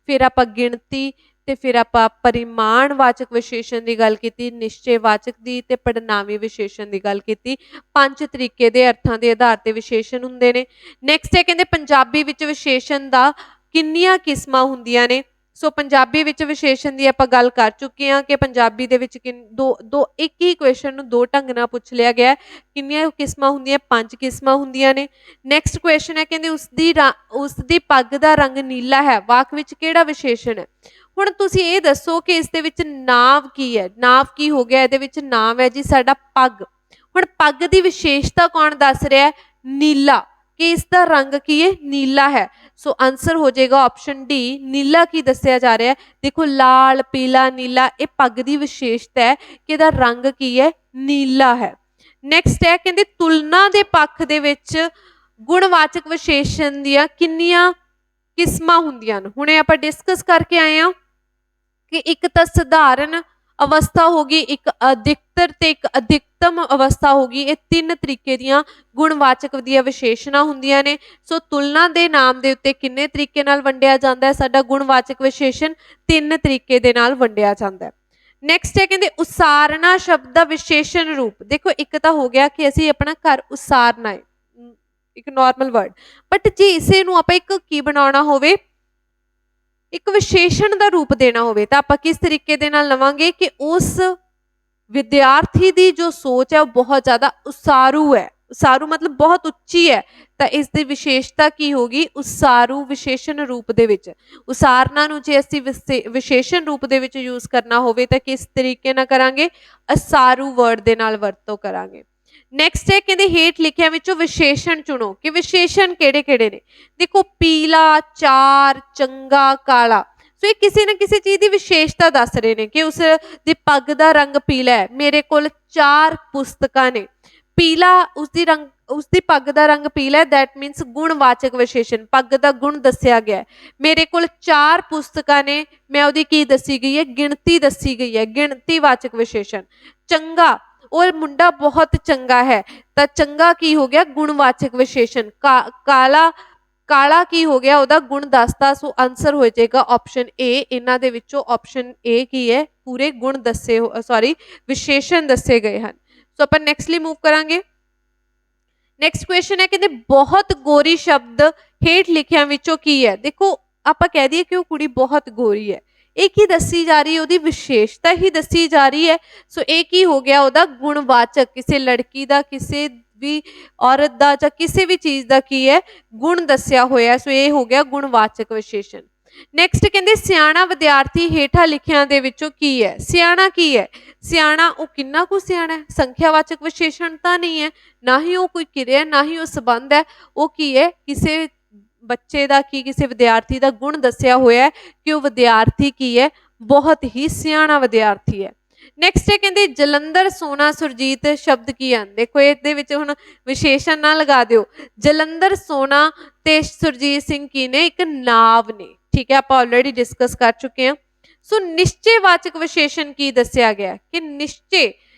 Speaker 1: ਫਿਰ ਆਪਾਂ ਗਿਣਤੀ ਤੇ ਫਿਰ ਆਪਾਂ ਪਰਿਮਾਣਵਾਚਕ ਵਿਸ਼ੇਸ਼ਣ ਦੀ ਗੱਲ ਕੀਤੀ, ਨਿਸ਼ਚੈਵਾਚਕ ਦੀ ਤੇ ਪੜਨਾਵੀ ਵਿਸ਼ੇਸ਼ਣ ਦੀ ਗੱਲ ਕੀਤੀ। 5 ਤਰੀਕੇ ਦੇ ਅਰਥਾਂ ਦੇ ਆਧਾਰ ਤੇ ਵਿਸ਼ੇਸ਼ਣ ਹੁੰਦੇ ਨੇ। ਨੈਕਸਟ ਹੈ, ਕਹਿੰਦੇ ਪੰਜਾਬੀ ਵਿੱਚ ਵਿਸ਼ੇਸ਼ਣ ਦਾ ਕਿੰਨੀਆਂ ਕਿਸਮਾਂ ਹੁੰਦੀਆਂ ਨੇ। ਸੋ ਪੰਜਾਬੀ ਵਿੱਚ ਵਿਸ਼ੇਸ਼ਣ ਦੀ ਆਪਾਂ ਗੱਲ ਕਰ ਚੁੱਕੇ ਹਾਂ ਕਿ ਪੰਜਾਬੀ ਦੇ ਵਿੱਚ ਇੱਕ ਹੀ ਕੁਐਸਚਨ ਨੂੰ ਦੋ ਢੰਗ ਨਾਲ ਪੁੱਛ ਲਿਆ ਗਿਆ। ਕਿੰਨੀਆਂ ਕਿਸਮਾਂ ਹੁੰਦੀਆਂ, 5 ਕਿਸਮਾਂ ਹੁੰਦੀਆਂ ਨੇ। ਨੈਕਸਟ ਕੁਐਸਚਨ ਹੈ, ਕਹਿੰਦੇ ਉਸਦੀ ਪੱਗ ਦਾ ਰੰਗ ਨੀਲਾ ਹੈ, ਵਾਕ ਵਿੱਚ ਕਿਹੜਾ ਵਿਸ਼ੇਸ਼ਣ ਹੈ। ਹੁਣ ਤੁਸੀਂ ਇਹ ਦੱਸੋ ਕਿ ਇਸ ਦੇ ਵਿੱਚ ਨਾਂਵ ਕੀ ਹੈ। ਨਾਂਵ ਕੀ ਹੋ ਗਿਆ, ਇਹਦੇ ਵਿੱਚ ਨਾਂਵ ਹੈ ਜੀ ਸਾਡਾ ਪੱਗ। ਹੁਣ ਪੱਗ ਦੀ ਵਿਸ਼ੇਸ਼ਤਾ ਕੌਣ ਦੱਸ ਰਿਹਾ ਹੈ, ਨੀਲਾ, ਕਿ ਇਸ ਦਾ ਰੰਗ ਕੀ ਹੈ, ਨੀਲਾ ਹੈ। ਸੋ ਆਨਸਰ ਹੋ ਜਾਏਗਾ ਆਪਸ਼ਨ ਡੀ। ਨੀਲਾ ਕੀ ਦੱਸਿਆ ਜਾ ਰਿਹਾ ਹੈ, ਦੇਖੋ ਲਾਲ, ਪੀਲਾ, ਨੀਲਾ, ਇਹ ਪੱਗ ਦੀ ਵਿਸ਼ੇਸ਼ਤਾ ਹੈ ਕਿ ਇਹਦਾ ਰੰਗ ਕੀ ਹੈ, ਨੀਲਾ ਹੈ। ਨੈਕਸਟ ਹੈ, ਕਹਿੰਦੇ ਤੁਲਨਾ ਦੇ ਪੱਖ ਦੇ ਵਿੱਚ ਗੁਣਵਾਚਕ ਵਿਸ਼ੇਸ਼ਣ ਦੀਆਂ ਕਿੰਨੀਆਂ ਕਿਸਮਾਂ ਹੁੰਦੀਆਂ ਹਨ। ਹੁਣੇ ਆਪਾਂ ਡਿਸਕਸ ਕਰਕੇ ਆਏ ਹਾਂ ਕਿ ਇੱਕ ਤਾਂ ਸਧਾਰਨ ਅਵਸਥਾ ਹੋ ਗਈ, ਇੱਕ ਅਧਿਕਤਰ ਤੇ ਇੱਕ ਅਧਿਕਤਮ ਅਵਸਥਾ ਹੋ ਗਈ। ਇਹ 3 ਤਰੀਕੇ ਦੀਆਂ ਗੁਣਵਾਚਕ ਦੀਆਂ ਵਿਸ਼ੇਸ਼ਣਾਂ ਹੁੰਦੀਆਂ ਨੇ। ਸੋ ਤੁਲਨਾ ਦੇ ਨਾਮ ਦੇ ਉੱਤੇ ਕਿੰਨੇ ਤਰੀਕੇ ਨਾਲ ਵੰਡਿਆ ਜਾਂਦਾ ਹੈ ਸਾਡਾ ਗੁਣਵਾਚਕ ਵਿਸ਼ੇਸ਼ਣ, 3 ਤਰੀਕੇ ਦੇ ਨਾਲ ਵੰਡਿਆ ਜਾਂਦਾ ਹੈ। ਨੈਕਸਟ ਹੈ, ਕਹਿੰਦੇ ਉਸਾਰਨਾ ਸ਼ਬਦ ਦਾ ਵਿਸ਼ੇਸ਼ਣ ਰੂਪ। ਦੇਖੋ ਇੱਕ ਤਾਂ ਹੋ ਗਿਆ ਕਿ ਅਸੀਂ ਆਪਣਾ ਘਰ ਉਸਾਰਨਾ ਹੈ, ਇੱਕ ਨਾਰਮਲ ਵਰਡ, ਬਟ ਜੇ ਇਸੇ ਨੂੰ ਆਪਾਂ ਇੱਕ ਕੀ ਬਣਾਉਣਾ ਹੋਵੇ, ਇੱਕ ਵਿਸ਼ੇਸ਼ਣ ਦਾ ਰੂਪ ਦੇਣਾ ਹੋਵੇ, ਤਾਂ ਆਪਾਂ ਕਿਸ ਤਰੀਕੇ ਦੇ ਨਾਲ ਲਵਾਂਗੇ ਕਿ ਉਸ ਵਿਦਿਆਰਥੀ ਦੀ ਜੋ ਸੋਚ ਹੈ ਉਹ ਬਹੁਤ ਜ਼ਿਆਦਾ ਉਸਾਰੂ ਹੈ। ਉਸਾਰੂ ਮਤਲਬ ਬਹੁਤ ਉੱਚੀ ਹੈ, ਤਾਂ ਇਸ ਦੀ ਵਿਸ਼ੇਸ਼ਤਾ ਕੀ ਹੋਗੀ, ਉਸਾਰੂ ਵਿਸ਼ੇਸ਼ਣ ਰੂਪ ਦੇ ਵਿੱਚ। ਉਸਾਰਨਾ ਨੂੰ ਜੇ ਅਸੀਂ ਵਿਸ਼ੇਸ਼ਣ ਰੂਪ ਦੇ ਵਿੱਚ ਯੂਜ਼ ਕਰਨਾ ਹੋਵੇ ਤਾਂ ਕਿਸ ਤਰੀਕੇ ਨਾਲ ਕਰਾਂਗੇ, ਉਸਾਰੂ ਵਰਡ ਦੇ ਨਾਲ ਵਰਤੋਂ ਕਰਾਂਗੇ। ਨੈਕਸਟ ਹੈ, ਕਹਿੰਦੇ ਹੇਠ ਲਿਖਿਆਂ ਵਿੱਚੋਂ ਵਿਸ਼ੇਸ਼ਣ ਚੁਣੋ ਕਿ ਵਿਸ਼ੇਸ਼ਣ ਕਿਹੜੇ-ਕਿਹੜੇ ਨੇ। ਦੇਖੋ ਪੀਲਾ, ਚਾਰ, ਚੰਗਾ, ਕਾਲਾ। ਸੋ ਇਹ ਕਿਸੇ ਨਾ ਕਿਸੇ ਚੀਜ਼ ਦੀ ਵਿਸ਼ੇਸ਼ਤਾ ਦੱਸ ਰਹੇ ਨੇ ਕਿ ਉਸ ਦੀ ਪੱਗ ਦਾ ਰੰਗ ਪੀਲਾ ਹੈ। ਮੇਰੇ ਕੋਲ 4 ਪੁਸਤਕਾਂ ਨੇ। ਪੀਲਾ ਉਸਦੀ ਪੱਗ ਦਾ ਰੰਗ ਪੀਲਾ ਹੈ, ਦੈਟ ਮੀਨਸ ਗੁਣਵਾਚਕ ਵਿਸ਼ੇਸ਼ਣ, ਪੱਗ ਦਾ ਗੁਣ ਦੱਸਿਆ ਗਿਆ। ਮੇਰੇ ਕੋਲ 4 ਪੁਸਤਕਾਂ ਨੇ, ਮੈਂ ਉਹਦੀ ਕੀ ਦੱਸੀ ਗਈ ਹੈ, ਗਿਣਤੀ ਦੱਸੀ ਗਈ ਹੈ, ਗਿਣਤੀਵਾਚਕ ਵਿਸ਼ੇਸ਼ਣ। ਚੰਗਾ, ਉਹ ਮੁੰਡਾ ਬਹੁਤ ਚੰਗਾ ਹੈ, ਤਾਂ ਚੰਗਾ ਕੀ ਹੋ ਗਿਆ, ਗੁਣਵਾਚਕ ਵਿਸ਼ੇਸ਼ਣ। ਕਾਲਾ, ਕਾਲਾ ਕੀ ਹੋ ਗਿਆ, ਉਹਦਾ ਗੁਣ ਦੱਸਤਾ। ਸੋ ਆਨਸਰ ਹੋ ਜਾਏਗਾ ਆਪਸ਼ਨ ਏ। ਇਹਨਾਂ ਦੇ ਵਿੱਚੋਂ ਆਪਸ਼ਨ ਏ ਕੀ ਹੈ, ਪੂਰੇ ਗੁਣ ਦੱਸੇ ਵਿਸ਼ੇਸ਼ਣ ਦੱਸੇ ਗਏ ਹਨ। ਸੋ ਆਪਾਂ ਨੈਕਸਟਲੀ ਮੂਵ ਕਰਾਂਗੇ। ਨੈਕਸਟ ਕੁਐਸਚਨ ਹੈ, ਕਹਿੰਦੇ ਬਹੁਤ ਗੋਰੀ ਸ਼ਬਦ ਹੇਠ ਲਿਖਿਆਂ ਵਿੱਚੋਂ ਕੀ ਹੈ। ਦੇਖੋ ਆਪਾਂ ਕਹਿ ਦਈਏ ਕਿ ਉਹ ਕੁੜੀ ਬਹੁਤ ਗੋਰੀ ਹੈ, ਇਹ ਕੀ ਦੱਸੀ ਜਾ ਰਹੀ ਹੈ, ਉਹਦੀ ਵਿਸ਼ੇਸ਼ਤਾ ਹੀ ਦੱਸੀ ਜਾ ਰਹੀ ਹੈ। ਸੋ ਇਹ ਕੀ ਹੋ ਗਿਆ, ਉਹਦਾ ਗੁਣਵਾਚਕ, ਕਿਸੇ ਲੜਕੀ ਦਾ, ਕਿਸੇ ਵੀ ਔਰਤ ਦਾ ਜਾਂ ਕਿਸੇ ਵੀ ਚੀਜ਼ ਦਾ ਕੀ ਹੈ, ਗੁਣ ਦੱਸਿਆ ਹੋਇਆ। ਸੋ ਇਹ ਹੋ ਗਿਆ ਗੁਣਵਾਚਕ ਵਿਸ਼ੇਸ਼ਣ। ਨੈਕਸਟ ਕਹਿੰਦੇ ਸਿਆਣਾ ਵਿਦਿਆਰਥੀ ਹੇਠਾਂ ਲਿਖਿਆਂ ਦੇ ਵਿੱਚੋਂ ਕੀ ਹੈ। ਸਿਆਣਾ ਕੀ ਹੈ, ਸਿਆਣਾ ਉਹ ਕਿੰਨਾ ਕੁ ਸਿਆਣਾ ਹੈ, ਸੰਖਿਆਵਾਚਕ ਵਿਸ਼ੇਸ਼ਣ ਤਾਂ ਨਹੀਂ ਹੈ, ਨਾ ਹੀ ਉਹ ਕੋਈ ਕਿਰਿਆ, ਨਾ ਹੀ ਉਹ ਸੰਬੰਧ ਹੈ। ਉਹ ਕੀ ਹੈ, ਕਿਸੇ ਬੱਚੇ ਦਾ ਕੀ, ਕਿਸੇ ਵਿਦਿਆਰਥੀ ਦਾ ਗੁਣ ਦੱਸਿਆ ਹੋਇਆ ਹੈ ਕਿ ਉਹ ਵਿਦਿਆਰਥੀ ਕੀ ਹੈ, ਬਹੁਤ ਹੀ ਸਿਆਣਾ ਵਿਦਿਆਰਥੀ ਹੈ। ਨੈਕਸਟ ਹੈ, ਕਹਿੰਦੇ ਜਲੰਧਰ, ਸੋਨਾ, ਸੁਰਜੀਤ ਸ਼ਬਦ ਕੀ ਹਨ। ਦੇਖੋ ਇਹਦੇ ਵਿੱਚ ਹੁਣ ਵਿਸ਼ੇਸ਼ਣ ਨਾ ਲਗਾ ਦਿਓ। ਜਲੰਧਰ, ਸੋਨਾ ਤੇ ਸੁਰਜੀਤ ਸਿੰਘ ਕੀ ਨੇ, ਇੱਕ ਨਾਂਵ ਨੇ। ਠੀਕ ਹੈ, ਆਪਾਂ ਆਲਰੇਡੀ ਡਿਸਕਸ ਕਰ ਚੁੱਕੇ ਹਾਂ। ਸੋ ਨਿਸ਼ਚੈਵਾਚਕ ਵਿਸ਼ੇਸ਼ਣ ਕੀ ਦੱਸਿਆ ਗਿਆ ਕਿ ਨਿਸ਼ਚੈ,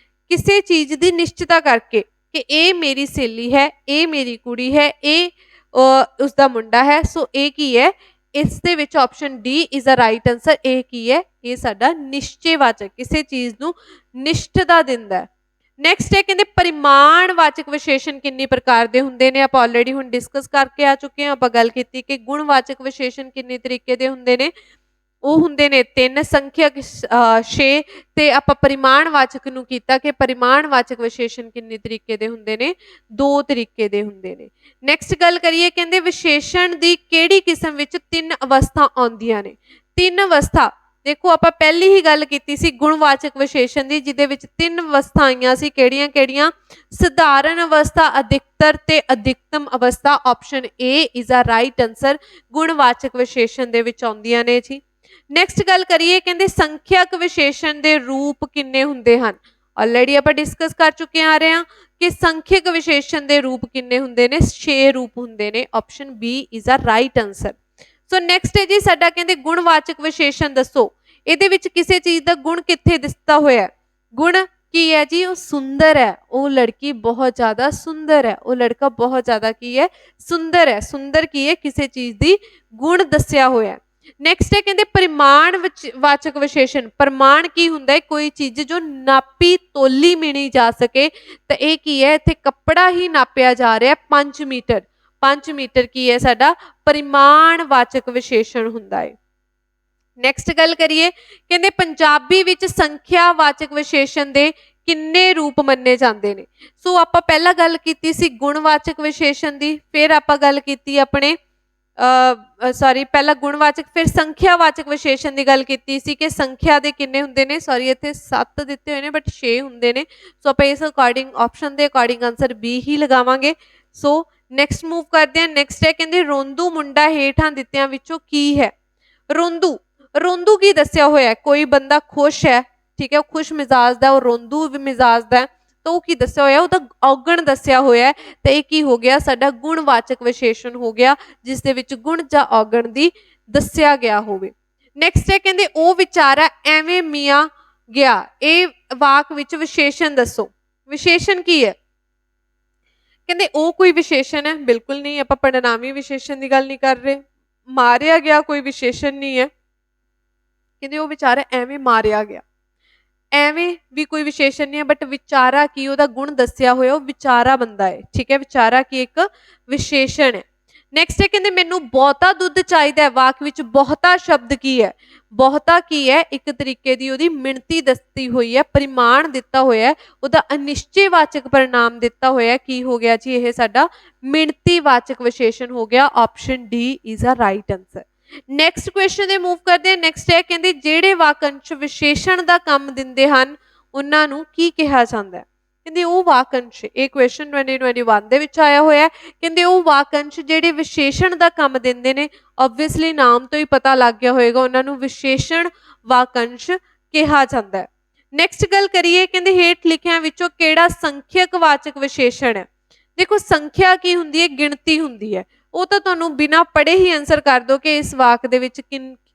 Speaker 1: ਕਿਸੇ ਚੀਜ਼ ਦੀ ਨਿਸ਼ਚਿਤਾ ਕਰਕੇ ਕਿ ਇਹ ਮੇਰੀ ਸਹੇਲੀ ਹੈ, ਇਹ ਮੇਰੀ ਕੁੜੀ ਹੈ, ਇਹ ਉਸਦਾ ਮੁੰਡਾ ਹੈ। ਸੋ ਇਹ ਕੀ ਹੈ, ਇਸ ਦੇ ਵਿੱਚ option D is the right answer. ਇਹ ਕੀ ਹੈ, ਇਹ ਸਾਡਾ ਨਿਸ਼ਚੈਵਾਚਕ, ਕਿਸੇ ਚੀਜ਼ ਨੂੰ ਨਿਸ਼ਚਤਾ ਦਿੰਦਾ ਹੈ। ਨੈਕਸਟ ਹੈ, ਕਹਿੰਦੇ ਪਰਿਮਾਣਵਾਚਕ ਵਿਸ਼ੇਸ਼ਣ ਕਿੰਨੀ ਪ੍ਰਕਾਰ ਦੇ ਹੁੰਦੇ ਨੇ। ਆਪਾਂ ਆਲਰੇਡੀ ਹੁਣ ਡਿਸਕਸ ਕਰਕੇ ਆ ਚੁੱਕੇ ਹਾਂ। ਆਪਾਂ ਗੱਲ ਕੀਤੀ ਕਿ ਗੁਣਵਾਚਕ ਵਿਸ਼ੇਸ਼ਣ ਕਿੰਨੇ ਤਰੀਕੇ ਦੇ ਹੁੰਦੇ ਨੇ, ਉਹ ਹੁੰਦੇ ਨੇ 3, ਸੰਖਿਅਕ 6 ਤੇ ਆਪਾਂ ਪਰਿਮਾਣਵਾਚਕ ਨੂੰ ਕੀਤਾ ਕਿ ਪਰਿਮਾਣਵਾਚਕ ਵਿਸ਼ੇਸ਼ਣ ਕਿੰਨੇ ਤਰੀਕੇ ਦੇ ਹੁੰਦੇ ਨੇ, 2 ਤਰੀਕੇ ਦੇ ਹੁੰਦੇ ਨੇ। ਨੈਕਸਟ ਗੱਲ ਕਰੀਏ, ਕਹਿੰਦੇ ਵਿਸ਼ੇਸ਼ਣ ਦੀ ਕਿਹੜੀ ਕਿਸਮ ਵਿੱਚ 3 ਅਵਸਥਾ ਆਉਂਦੀਆਂ ਨੇ। 3 ਅਵਸਥਾ, ਦੇਖੋ ਆਪਾਂ ਪਹਿਲੀ ਹੀ ਗੱਲ ਕੀਤੀ ਸੀ ਗੁਣਵਾਚਕ ਵਿਸ਼ੇਸ਼ਣ ਦੀ, ਜਿਹਦੇ ਵਿੱਚ 3 ਅਵਸਥਾ ਆਈਆਂ ਸੀ। ਕਿਹੜੀਆਂ-ਕਿਹੜੀਆਂ? ਸਧਾਰਨ ਅਵਸਥਾ, ਅਧਿਕਤਰ ਤੇ ਅਧਿਕਤਮ ਅਵਸਥਾ। Option A is a right answer ਗੁਣਵਾਚਕ ਵਿਸ਼ੇਸ਼ਣ ਦੇ ਵਿੱਚ ਆਉਂਦੀਆਂ ਨੇ ਜੀ। ਨੈਕਸਟ ਗੱਲ ਕਰੀਏ, ਕਹਿੰਦੇ ਸੰਖਿਅਕ ਵਿਸ਼ੇਸ਼ਣ ਦੇ ਰੂਪ ਕਿੰਨੇ ਹੁੰਦੇ ਹਨ? ਆਲਰੇਡੀ ਆਪਾਂ ਡਿਸਕਸ ਕਰ ਚੁੱਕੇ ਆ ਰਹੇ ਹਾਂ ਕਿ ਸੰਖਿਅਕ ਵਿਸ਼ੇਸ਼ਣ ਦੇ ਰੂਪ ਕਿੰਨੇ ਹੁੰਦੇ ਨੇ? 6 ਰੂਪ ਹੁੰਦੇ ਨੇ। Option B is a right answer. So next ਹੈ ਜੀ ਸਾਡਾ, ਕਹਿੰਦੇ ਗੁਣਵਾਚਕ ਵਿਸ਼ੇਸ਼ਣ ਦੱਸੋ। ਇਹਦੇ ਵਿੱਚ ਕਿਸੇ ਚੀਜ਼ ਦਾ ਗੁਣ ਕਿੱਥੇ ਦਿੱਤਾ ਹੋਇਆ? ਗੁਣ ਕੀ ਹੈ ਜੀ? ਉਹ ਸੁੰਦਰ ਹੈ, ਉਹ ਲੜਕੀ ਬਹੁਤ ਜ਼ਿਆਦਾ ਸੁੰਦਰ ਹੈ, ਉਹ ਲੜਕਾ ਬਹੁਤ ਜ਼ਿਆਦਾ ਕੀ ਹੈ? ਸੁੰਦਰ ਹੈ। ਸੁੰਦਰ ਕੀ ਹੈ? ਕਿਸੇ ਚੀਜ਼ ਦੀ ਗੁਣ ਦੱਸਿਆ ਹੋਇਆ। ਨੈਕਸਟ ਹੈ ਕਹਿੰਦੇ ਪਰਿਮਾਣ ਵਾਚਕ ਵਿਸ਼ੇਸ਼ਣ। ਪ੍ਰਮਾਣ ਕੀ ਹੁੰਦਾ ਹੈ? ਕੋਈ ਚੀਜ਼ ਜੋ ਨਾਪੀ ਤੋਲੀ ਮਿਣੀ ਜਾ ਸਕੇ। ਤਾਂ ਇਹ ਕੀ ਹੈ? ਇੱਥੇ ਕੱਪੜਾ ਹੀ ਨਾਪਿਆ ਜਾ ਰਿਹਾ 5 ਮੀਟਰ। 5 ਮੀਟਰ ਕੀ ਹੈ ਸਾਡਾ? ਪਰਿਮਾਣ ਵਾਚਕ ਵਿਸ਼ੇਸ਼ਣ ਹੁੰਦਾ ਹੈ। ਨੈਕਸਟ ਗੱਲ ਕਰੀਏ, ਕਹਿੰਦੇ ਪੰਜਾਬੀ ਵਿੱਚ ਸੰਖਿਆ ਵਾਚਕ ਵਿਸ਼ੇਸ਼ਣ ਦੇ ਕਿੰਨੇ ਰੂਪ ਮੰਨੇ ਜਾਂਦੇ ਨੇ? ਸੋ ਆਪਾਂ ਪਹਿਲਾਂ ਗੱਲ ਕੀਤੀ ਸੀ ਗੁਣਵਾਚਕ ਵਿਸ਼ੇਸ਼ਣ ਦੀ, ਫਿਰ ਆਪਾਂ ਗੱਲ ਕੀਤੀ ਆਪਣੇ ਪਹਿਲਾਂ ਗੁਣਵਾਚਕ, ਫਿਰ ਸੰਖਿਆਵਾਚਕ ਵਿਸ਼ੇਸ਼ਣ ਦੀ ਗੱਲ ਕੀਤੀ ਸੀ ਕਿ ਸੰਖਿਆ ਦੇ ਕਿੰਨੇ ਹੁੰਦੇ ਨੇ? ਇੱਥੇ 7 ਦਿੱਤੇ ਹੋਏ ਨੇ ਬਟ 6 ਹੁੰਦੇ ਨੇ। ਸੋ ਆਪਾਂ ਇਸ ਅਕੋਰਡਿੰਗ ਆਪਸ਼ਨ ਦੇ ਅਕੋਰਡਿੰਗ ਆਂਸਰ ਬੀ ਹੀ ਲਗਾਵਾਂਗੇ। ਸੋ ਨੈਕਸਟ ਮੂਵ ਕਰਦੇ ਹਾਂ। ਨੈਕਸਟ ਹੈ ਕਹਿੰਦੇ ਰੋਂਦੂ ਮੁੰਡਾ ਹੇਠਾਂ ਦਿੱਤਿਆਂ ਵਿੱਚੋਂ ਕੀ ਹੈ? ਰੋਂਦੂ, ਰੋਂਦੂ ਕੀ ਦੱਸਿਆ ਹੋਇਆ? ਕੋਈ ਬੰਦਾ ਖੁਸ਼ ਹੈ, ਠੀਕ ਹੈ, ਉਹ ਖੁਸ਼ ਮਿਜ਼ਾਜ ਦਾ, ਉਹ ਰੋਂਦੂ ਮਿਜ਼ਾਜ ਦਾ, ਤਾਂ ਉਹ ਕੀ ਦੱਸਿਆ ਹੋਇਆ? ਉਹਦਾ ਔਗਣ ਦੱਸਿਆ ਹੋਇਆ। ਤੇ ਇਹ ਕੀ ਹੋ ਗਿਆ? ਸਾਡਾ ਗੁਣਵਾਚਕ ਵਿਸ਼ੇਸ਼ਣ ਹੋ ਗਿਆ, ਜਿਸ ਦੇ ਵਿੱਚ ਗੁਣ ਜਾਂ ਔਗਣ ਦੀ ਦੱਸਿਆ ਗਿਆ ਹੋਵੇ। ਨੈਕਸਟ ਹੈ ਕਹਿੰਦੇ ਉਹ ਵਿਚਾਰਾ ਐਵੇਂ ਮੀਆਂ ਗਿਆ। ਇਹ ਵਾਕ ਵਿੱਚ ਵਿਸ਼ੇਸ਼ਣ ਦੱਸੋ। ਵਿਸ਼ੇਸ਼ਣ ਕੀ ਹੈ? ਕਹਿੰਦੇ ਉਹ ਕੋਈ ਵਿਸ਼ੇਸ਼ਣ ਹੈ? ਬਿਲਕੁਲ ਨਹੀਂ, ਆਪਾਂ ਪੜਨਾਮੀ ਵਿਸ਼ੇਸ਼ਣ ਦੀ ਗੱਲ ਨਹੀਂ ਕਰ ਰਹੇ। ਮਾਰਿਆ ਗਿਆ ਕੋਈ ਵਿਸ਼ੇਸ਼ਣ ਨਹੀਂ ਹੈ। ਕਹਿੰਦੇ ਉਹ ਵਿਚਾਰਾ ਐਵੇਂ ਮਾਰਿਆ ਗਿਆ, ਐਵੇਂ ਵੀ ਕੋਈ ਵਿਸ਼ੇਸ਼ਣ ਨਹੀਂ ਹੈ, ਬਟ ਵਿਚਾਰਾ ਕੀ ਉਹਦਾ ਗੁਣ ਦੱਸਿਆ ਹੋਇਆ, ਉਹ ਵਿਚਾਰਾ ਬੰਦਾ ਹੈ, ਠੀਕ ਹੈ। ਵਿਚਾਰਾ ਕੀ ਇੱਕ ਵਿਸ਼ੇਸ਼ਣ ਹੈ। ਨੈਕਸਟ ਹੈ ਕਹਿੰਦੇ ਮੈਨੂੰ ਬਹੁਤਾ ਦੁੱਧ ਚਾਹੀਦਾ ਹੈ। ਵਾਕ ਵਿੱਚ ਬਹੁਤਾ ਸ਼ਬਦ ਕੀ ਹੈ? ਬਹੁਤਾ ਕੀ ਹੈ? ਇੱਕ ਤਰੀਕੇ ਦੀ ਉਹਦੀ ਮਿਣਤੀ ਦੱਸੀ ਹੋਈ ਹੈ, ਪਰਿਮਾਣ ਦਿੱਤਾ ਹੋਇਆ ਹੈ, ਉਹਦਾ ਅਨਿਸ਼ਚੈਵਾਚਕ ਪਰਿਣਾਮ ਦਿੱਤਾ ਹੋਇਆ। ਕੀ ਹੋ ਗਿਆ ਜੀ? ਇਹ ਸਾਡਾ ਮਿਣਤੀਵਾਚਕ ਵਿਸ਼ੇਸ਼ਣ ਹੋ ਗਿਆ। Option D is a right answer. Next question ਦੇ ਮੂਵ ਕਰਦੇ ਹਾਂ। ਨੈਕਸਟ ਹੈ ਕਹਿੰਦੇ ਜਿਹੜੇ ਵਾਕੰਸ਼ ਵਿਸ਼ੇਸ਼ਣ ਦਾ ਕੰਮ ਦਿੰਦੇ ਹਨ ਉਹਨਾਂ ਨੂੰ ਕੀ ਕਿਹਾ ਜਾਂਦਾ ਹੈ? ਕਹਿੰਦੇ ਉਹ ਵਾਕੰਸ਼, ਇਹ ਕੁਐਸਚਨ 2021 ਦੇ ਵਿੱਚ ਆਇਆ ਹੋਇਆ। ਕਹਿੰਦੇ ਉਹ ਵਾਕੰਸ਼ ਜਿਹੜੇ ਵਿਸ਼ੇਸ਼ਣ ਦਾ ਕੰਮ ਦਿੰਦੇ ਨੇ, ਆਬਵੀਅਸਲੀ ਨਾਮ ਤੋਂ ਹੀ ਪਤਾ ਲੱਗ ਗਿਆ ਹੋਏਗਾ, ਉਹਨਾਂ ਨੂੰ ਵਿਸ਼ੇਸ਼ਣ ਵਾਕੰਸ਼ ਕਿਹਾ ਜਾਂਦਾ ਹੈ। ਨੈਕਸਟ ਗੱਲ ਕਰੀਏ, ਕਹਿੰਦੇ ਹੇਠ ਲਿਖਿਆਂ ਵਿੱਚੋਂ ਕਿਹੜਾ ਸੰਖਿਅਕ ਵਾਚਕ ਵਿਸ਼ੇਸ਼ਣ ਹੈ? ਦੇਖੋ ਸੰਖਿਆ ਕੀ ਹੁੰਦੀ ਹੈ? ਗਿਣਤੀ ਹੁੰਦੀ ਹੈ। ਉਹ ਤਾਂ ਤੁਹਾਨੂੰ ਬਿਨਾਂ ਪੜ੍ਹੇ ਹੀ ਆਨਸਰ ਕਰ ਦੋ ਕਿ ਇਸ ਵਾਕ ਦੇ ਵਿੱਚ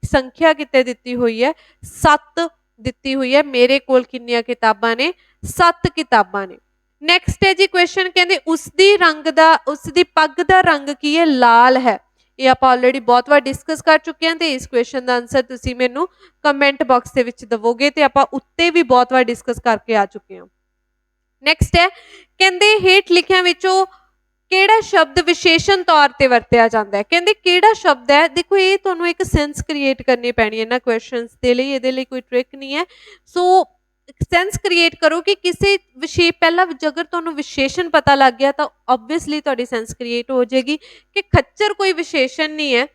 Speaker 1: ਸੰਖਿਆ ਕਿਤੇ ਦਿੱਤੀ ਹੋਈ ਹੈ? 7 ਦਿੱਤੀ ਹੋਈ ਹੈ। ਮੇਰੇ ਕੋਲ ਕਿੰਨੀਆਂ ਕਿਤਾਬਾਂ ਨੇ? 7 ਕਿਤਾਬਾਂ ਨੇ। ਨੈਕਸਟ ਹੈ ਜੀ ਕੁਐਸਚਨ, ਕਹਿੰਦੇ ਉਸਦੀ ਪੱਗ ਦਾ ਰੰਗ ਕੀ ਹੈ? ਲਾਲ ਹੈ। ਇਹ ਆਪਾਂ ਆਲਰੇਡੀ ਬਹੁਤ ਵਾਰ ਡਿਸਕਸ ਕਰ ਚੁੱਕੇ ਹਾਂ ਤੇ ਇਸ ਕੁਐਸਚਨ ਦਾ ਆਨਸਰ ਤੁਸੀਂ ਮੈਨੂੰ ਕਮੈਂਟ ਬਾਕਸ ਦੇ ਵਿੱਚ ਦਵੋਗੇ ਤੇ ਆਪਾਂ ਉੱਤੇ ਵੀ ਬਹੁਤ ਵਾਰ ਡਿਸਕਸ ਕਰਕੇ ਆ ਚੁੱਕੇ ਹਾਂ। ਨੈਕਸਟ ਹੈ ਕਹਿੰਦੇ ਹੇਠ ਲਿਖਿਆਂ ਵਿੱਚੋਂ ਕਿਹੜਾ ਸ਼ਬਦ ਵਿਸ਼ੇਸ਼ਣ ਤੌਰ ਤੇ ਵਰਤਿਆ ਜਾਂਦਾ ਹੈ? ਕਹਿੰਦੇ ਕਿਹੜਾ ਸ਼ਬਦ ਹੈ? ਦੇਖੋ ਇਹ ਤੁਹਾਨੂੰ ਇੱਕ ਸੈਂਸ ਕ੍ਰੀਏਟ ਕਰਨੀ ਪੈਣੀ ਹੈ ਇਹਨਾਂ ਕੁਐਸਚਨਸ ਦੇ ਲਈ, ਇਹਦੇ ਲਈ ਕੋਈ ਟ੍ਰਿਕ ਨਹੀਂ ਹੈ। ਸੋ ਸੈਂਸ ਕ੍ਰੀਏਟ ਕਰੋ ਕਿ ਕਿਸੇ ਪਹਿਲਾਂ ਅਗਰ ਤੁਹਾਨੂੰ ਵਿਸ਼ੇਸ਼ਣ ਪਤਾ ਲੱਗ ਗਿਆ ਤਾਂ ਆਬਵੀਅਸਲੀ ਤੁਹਾਡੀ ਸੈਂਸ ਕ੍ਰੀਏਟ ਹੋ ਜਾਏਗੀ ਕਿ ਖੱਚਰ ਕੋਈ ਵਿਸ਼ੇਸ਼ਣ ਨਹੀਂ ਹੈ,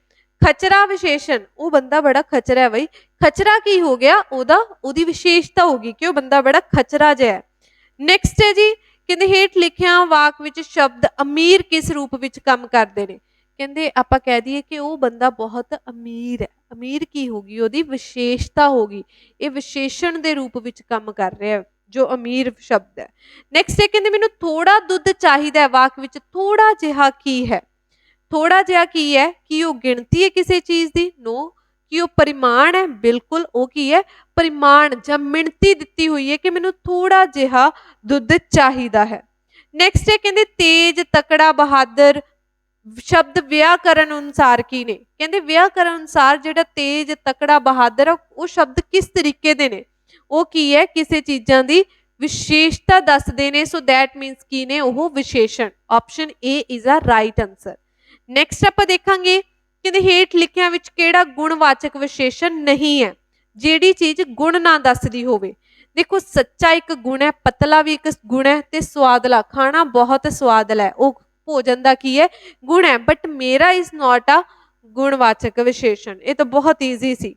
Speaker 1: ਖਚਰਾ ਵਿਸ਼ੇਸ਼ਣ। ਉਹ ਬੰਦਾ ਬੜਾ ਖਚਰਾ ਹੈ ਬਈ। ਖਚਰਾ ਕੀ ਹੋ ਗਿਆ? ਉਹਦੀ ਵਿਸ਼ੇਸ਼ਤਾ ਹੋਗੀ ਕਿ ਉਹ ਬੰਦਾ ਬੜਾ ਖਚਰਾ ਜਿਹਾ ਹੈ। ਨੈਕਸਟ ਹੈ ਜੀ ਕਹਿੰਦੇ ਹੇਠ ਲਿਖਿਆ ਵਾਕ ਵਿੱਚ ਸ਼ਬਦ ਅਮੀਰ ਕਿਸ ਰੂਪ ਵਿੱਚ ਕੰਮ ਕਰਦੇ ਨੇ? ਕਹਿੰਦੇ ਆਪਾਂ ਕਹਿ ਦਈਏ ਕਿ ਉਹ ਬੰਦਾ ਬਹੁਤ ਅਮੀਰ ਹੈ। ਅਮੀਰ ਕੀ ਹੋਗੀ? ਉਹਦੀ ਵਿਸ਼ੇਸ਼ਤਾ ਹੋਗੀ। ਇਹ ਵਿਸ਼ੇਸ਼ਣ ਦੇ ਰੂਪ ਵਿੱਚ ਕੰਮ ਕਰ ਰਿਹਾ ਜੋ ਅਮੀਰ ਸ਼ਬਦ ਹੈ। ਨੈਕਸਟ ਹੈ ਕਹਿੰਦੇ ਮੈਨੂੰ ਥੋੜਾ ਦੁੱਧ ਚਾਹੀਦਾ ਹੈ। ਵਾਕ ਵਿੱਚ ਥੋੜਾ ਜਿਹਾ ਕੀ ਹੈ? ਥੋੜਾ ਜਿਹਾ ਕੀ ਹੈ? ਕੀ ਉਹ ਗਿਣਤੀ ਹੈ ਕਿਸੇ ਚੀਜ਼ ਦੀ? ਨੋ। ਕੀ ਉਹ ਪਰਿਮਾਣ ਹੈ? ਬਿਲਕੁਲ ਉਹ ਕੀ ਹੈ? ਪਰਿਮਾਣ ਜਾਂ ਮਿਣਤੀ ਦਿੱਤੀ ਹੋਈ ਹੈ ਕਿ ਮੈਨੂੰ ਥੋੜਾ ਜਿਹਾ ਦੁੱਧ ਚਾਹੀਦਾ ਹੈ। ਨੈਕਸਟ ਹੈ ਕਹਿੰਦੇ ਤੇਜ, ਤਕੜਾ, ਬਹਾਦਰ ਸ਼ਬਦ ਵਿਆਕਰਨ ਅਨੁਸਾਰ ਕੀ ਨੇ? ਕਹਿੰਦੇ ਵਿਆਕਰਨ ਅਨੁਸਾਰ ਜਿਹੜਾ ਤੇਜ, ਤਕੜਾ, ਬਹਾਦਰ ਉਹ ਸ਼ਬਦ ਕਿਸ ਤਰੀਕੇ ਦੇ ਨੇ? ਉਹ ਕੀ ਹੈ? ਕਿਸੇ ਚੀਜ਼ਾਂ ਦੀ ਵਿਸ਼ੇਸ਼ਤਾ ਦੱਸਦੇ ਨੇ। ਸੋ ਦੈਟ ਮੀਨਸ ਕੀ ਨੇ? ਉਹ ਵਿਸ਼ੇਸ਼ਣ। Option A is a right answer. Next ਆਪਾਂ ਦੇਖਾਂਗੇ ਕਹਿੰਦੇ ਹੇਠ ਲਿਖਿਆਂ ਵਿੱਚ ਕਿਹੜਾ ਗੁਣਵਾਚਕ ਵਿਸ਼ੇਸ਼ਣ ਨਹੀਂ ਹੈ? ਜਿਹੜੀ ਚੀਜ਼ ਗੁਣ ਨਾ ਦੱਸਦੀ ਹੋਵੇ। ਦੇਖੋ ਸੱਚਾ ਇੱਕ ਗੁਣ ਹੈ, ਪਤਲਾ ਵੀ ਇੱਕ ਗੁਣ ਹੈ ਤੇ ਸਵਾਦਲਾ, ਖਾਣਾ ਬਹੁਤ ਸਵਾਦਲਾ ਹੈ, ਉਹ ਭੋਜਨ ਦਾ ਕੀ ਹੈ? ਗੁਣ ਹੈ। ਬਟ ਮੇਰਾ ਇਜ਼ ਨॉट ਅ ਗੁਣਵਾਚਕ ਵਿਸ਼ੇਸ਼ਣ। ਇਹ ਤਾਂ ਬਹੁਤ ਈਜ਼ੀ ਸੀ।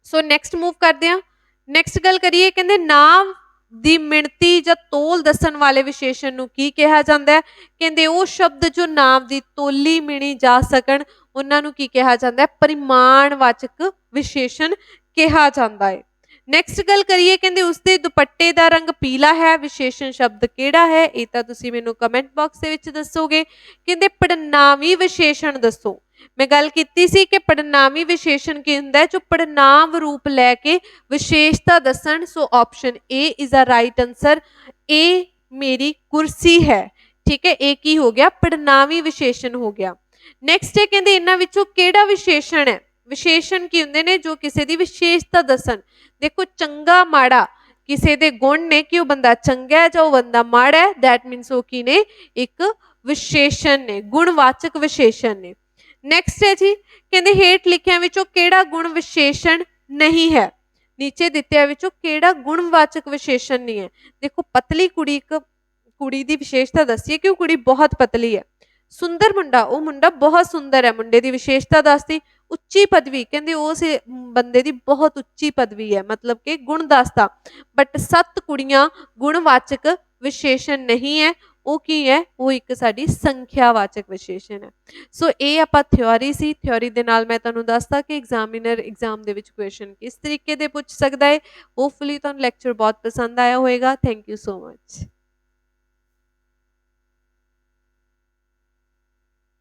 Speaker 1: ਸੋ ਨੈਕਸਟ ਮੂਵ ਕਰਦੇ ਹਾਂ। ਨੈਕਸਟ ਗੱਲ ਕਰੀਏ, ਕਹਿੰਦੇ ਨਾਮ ਦੀ ਮਿਣਤੀ ਜਾਂ ਤੋਲ ਦੱਸਣ ਵਾਲੇ ਵਿਸ਼ੇਸ਼ਣ ਨੂੰ ਕੀ ਕਿਹਾ ਜਾਂਦਾ ਹੈ? ਕਹਿੰਦੇ ਉਹ ਸ਼ਬਦ ਜੋ ਨਾਮ ਦੀ ਤੋਲੀ ਮਿਣੀ ਜਾ ਸਕਣ ਉਹਨਾਂ ਨੂੰ ਕੀ ਕਿਹਾ ਜਾਂਦਾ ਹੈ? ਪਰਿਮਾਣਵਾਚਕ ਵਿਸ਼ੇਸ਼ਣ ਕਿਹਾ ਜਾਂਦਾ ਹੈ। ਨੈਕਸਟ ਗੱਲ ਕਰੀਏ, ਕਹਿੰਦੇ ਉਸਦੇ ਦੁਪੱਟੇ ਦਾ ਰੰਗ ਪੀਲਾ ਹੈ, ਵਿਸ਼ੇਸ਼ਣ ਸ਼ਬਦ ਕਿਹੜਾ ਹੈ? ਇਹ ਤਾਂ ਤੁਸੀਂ ਮੈਨੂੰ ਕਮੈਂਟ ਬਾਕਸ ਦੇ ਵਿੱਚ ਦੱਸੋਗੇ। ਕਹਿੰਦੇ ਪੜਨਾਵੀ ਵਿਸ਼ੇਸ਼ਣ ਦੱਸੋ। ਮੈਂ ਗੱਲ ਕੀਤੀ ਸੀ ਕਿ ਪੜਨਾਵੀ ਵਿਸ਼ੇਸ਼ਣ ਕੀ ਹੁੰਦਾ ਹੈ? ਜੋ ਪੜਨਾਮ ਰੂਪ ਲੈ ਕੇ ਵਿਸ਼ੇਸ਼ਤਾ ਦੱਸਣ। So option A is a right answer. ਇਹ ਮੇਰੀ ਕੁਰਸੀ ਹੈ। ਠੀਕ ਹੈ, ਇਹ ਕੀ ਹੋ ਗਿਆ? ਪੜਨਾਵੀ ਵਿਸ਼ੇਸ਼ਣ ਹੋ ਗਿਆ। ਨੈਕਸਟ ਹੈ, ਕਹਿੰਦੇ ਇਹਨਾਂ ਵਿੱਚੋਂ ਕਿਹੜਾ ਵਿਸ਼ੇਸ਼ਣ ਹੈ? ਵਿਸ਼ੇਸ਼ਣ ਕੀ ਹੁੰਦੇ ਨੇ? ਜੋ ਕਿਸੇ ਦੀ ਵਿਸ਼ੇਸ਼ਤਾ ਦੱਸਣ। ਦੇਖੋ ਚੰਗਾ ਮਾੜਾ ਕਿਸੇ ਦੇ ਗੁਣ ਨੇ ਕਿ ਉਹ ਬੰਦਾ ਚੰਗਾ ਹੈ ਜਾਂ ਉਹ ਬੰਦਾ ਮਾੜਾ ਹੈ, ਦੈਟ ਮੀਨਸ ਉਹ ਕੀ ਨੇ? ਇੱਕ ਵਿਸ਼ੇਸ਼ਣ ਨੇ, ਗੁਣਵਾਚਕ ਵਿਸ਼ੇਸ਼ਣ ਨੇ। ਨੈਕਸਟ ਹੈ ਜੀ, ਕਹਿੰਦੇ ਹੇਠ ਲਿਖਿਆਂ ਵਿੱਚੋਂ ਕਿਹੜਾ ਗੁਣ ਵਿਸ਼ੇਸ਼ਣ ਨਹੀਂ ਹੈ? ਨੀਚੇ ਦਿੱਤਿਆਂ ਵਿੱਚੋਂ ਕਿਹੜਾ ਗੁਣਵਾਚਕ ਵਿਸ਼ੇਸ਼ਣ ਨਹੀਂ ਹੈ? ਦੇਖੋ ਪਤਲੀ ਕੁੜੀ, ਇੱਕ ਕੁੜੀ ਦੀ ਵਿਸ਼ੇਸ਼ਤਾ ਦੱਸੀ ਹੈ ਕਿ ਉਹ ਕੁੜੀ ਬਹੁਤ ਪਤਲੀ ਹੈ। ਸੁੰਦਰ ਮੁੰਡਾ, ਉਹ ਮੁੰਡਾ ਬਹੁਤ ਸੁੰਦਰ ਹੈ, ਮੁੰਡੇ ਦੀ ਵਿਸ਼ੇਸ਼ਤਾ ਦੱਸਦੀ। ਉੱਚੀ ਪਦਵੀ, ਕਹਿੰਦੇ ਉਸ ਬੰਦੇ ਦੀ ਬਹੁਤ ਉੱਚੀ ਪਦਵੀ ਹੈ, ਮਤਲਬ ਕਿ ਗੁਣ ਦੱਸਦਾ। ਬਟ 7 ਕੁੜੀਆਂ ਗੁਣਵਾਚਕ ਵਿਸ਼ੇਸ਼ਣ ਨਹੀਂ ਹੈ, ਉਹ ਕੀ ਹੈ? ਉਹ ਇੱਕ ਸਾਡੀ ਸੰਖਿਆਵਾਚਕ ਵਿਸ਼ੇਸ਼ਣ ਹੈ। ਸੋ ਇਹ ਆਪਾਂ ਥਿਉਰੀ ਸੀ। ਥਿਉਰੀ ਦੇ ਨਾਲ ਮੈਂ ਤੁਹਾਨੂੰ ਦੱਸਦਾ ਕਿ ਐਗਜ਼ਾਮੀਨਰ ਐਗਜ਼ਾਮ ਦੇ ਵਿੱਚ ਕੁਐਸਚਨ ਕਿਸ ਤਰੀਕੇ ਦੇ ਪੁੱਛ ਸਕਦਾ ਹੈ। ਹੋਪਫੁਲੀ ਤੁਹਾਨੂੰ ਲੈਕਚਰ ਬਹੁਤ ਪਸੰਦ ਆਇਆ ਹੋਵੇਗਾ। Thank you so much.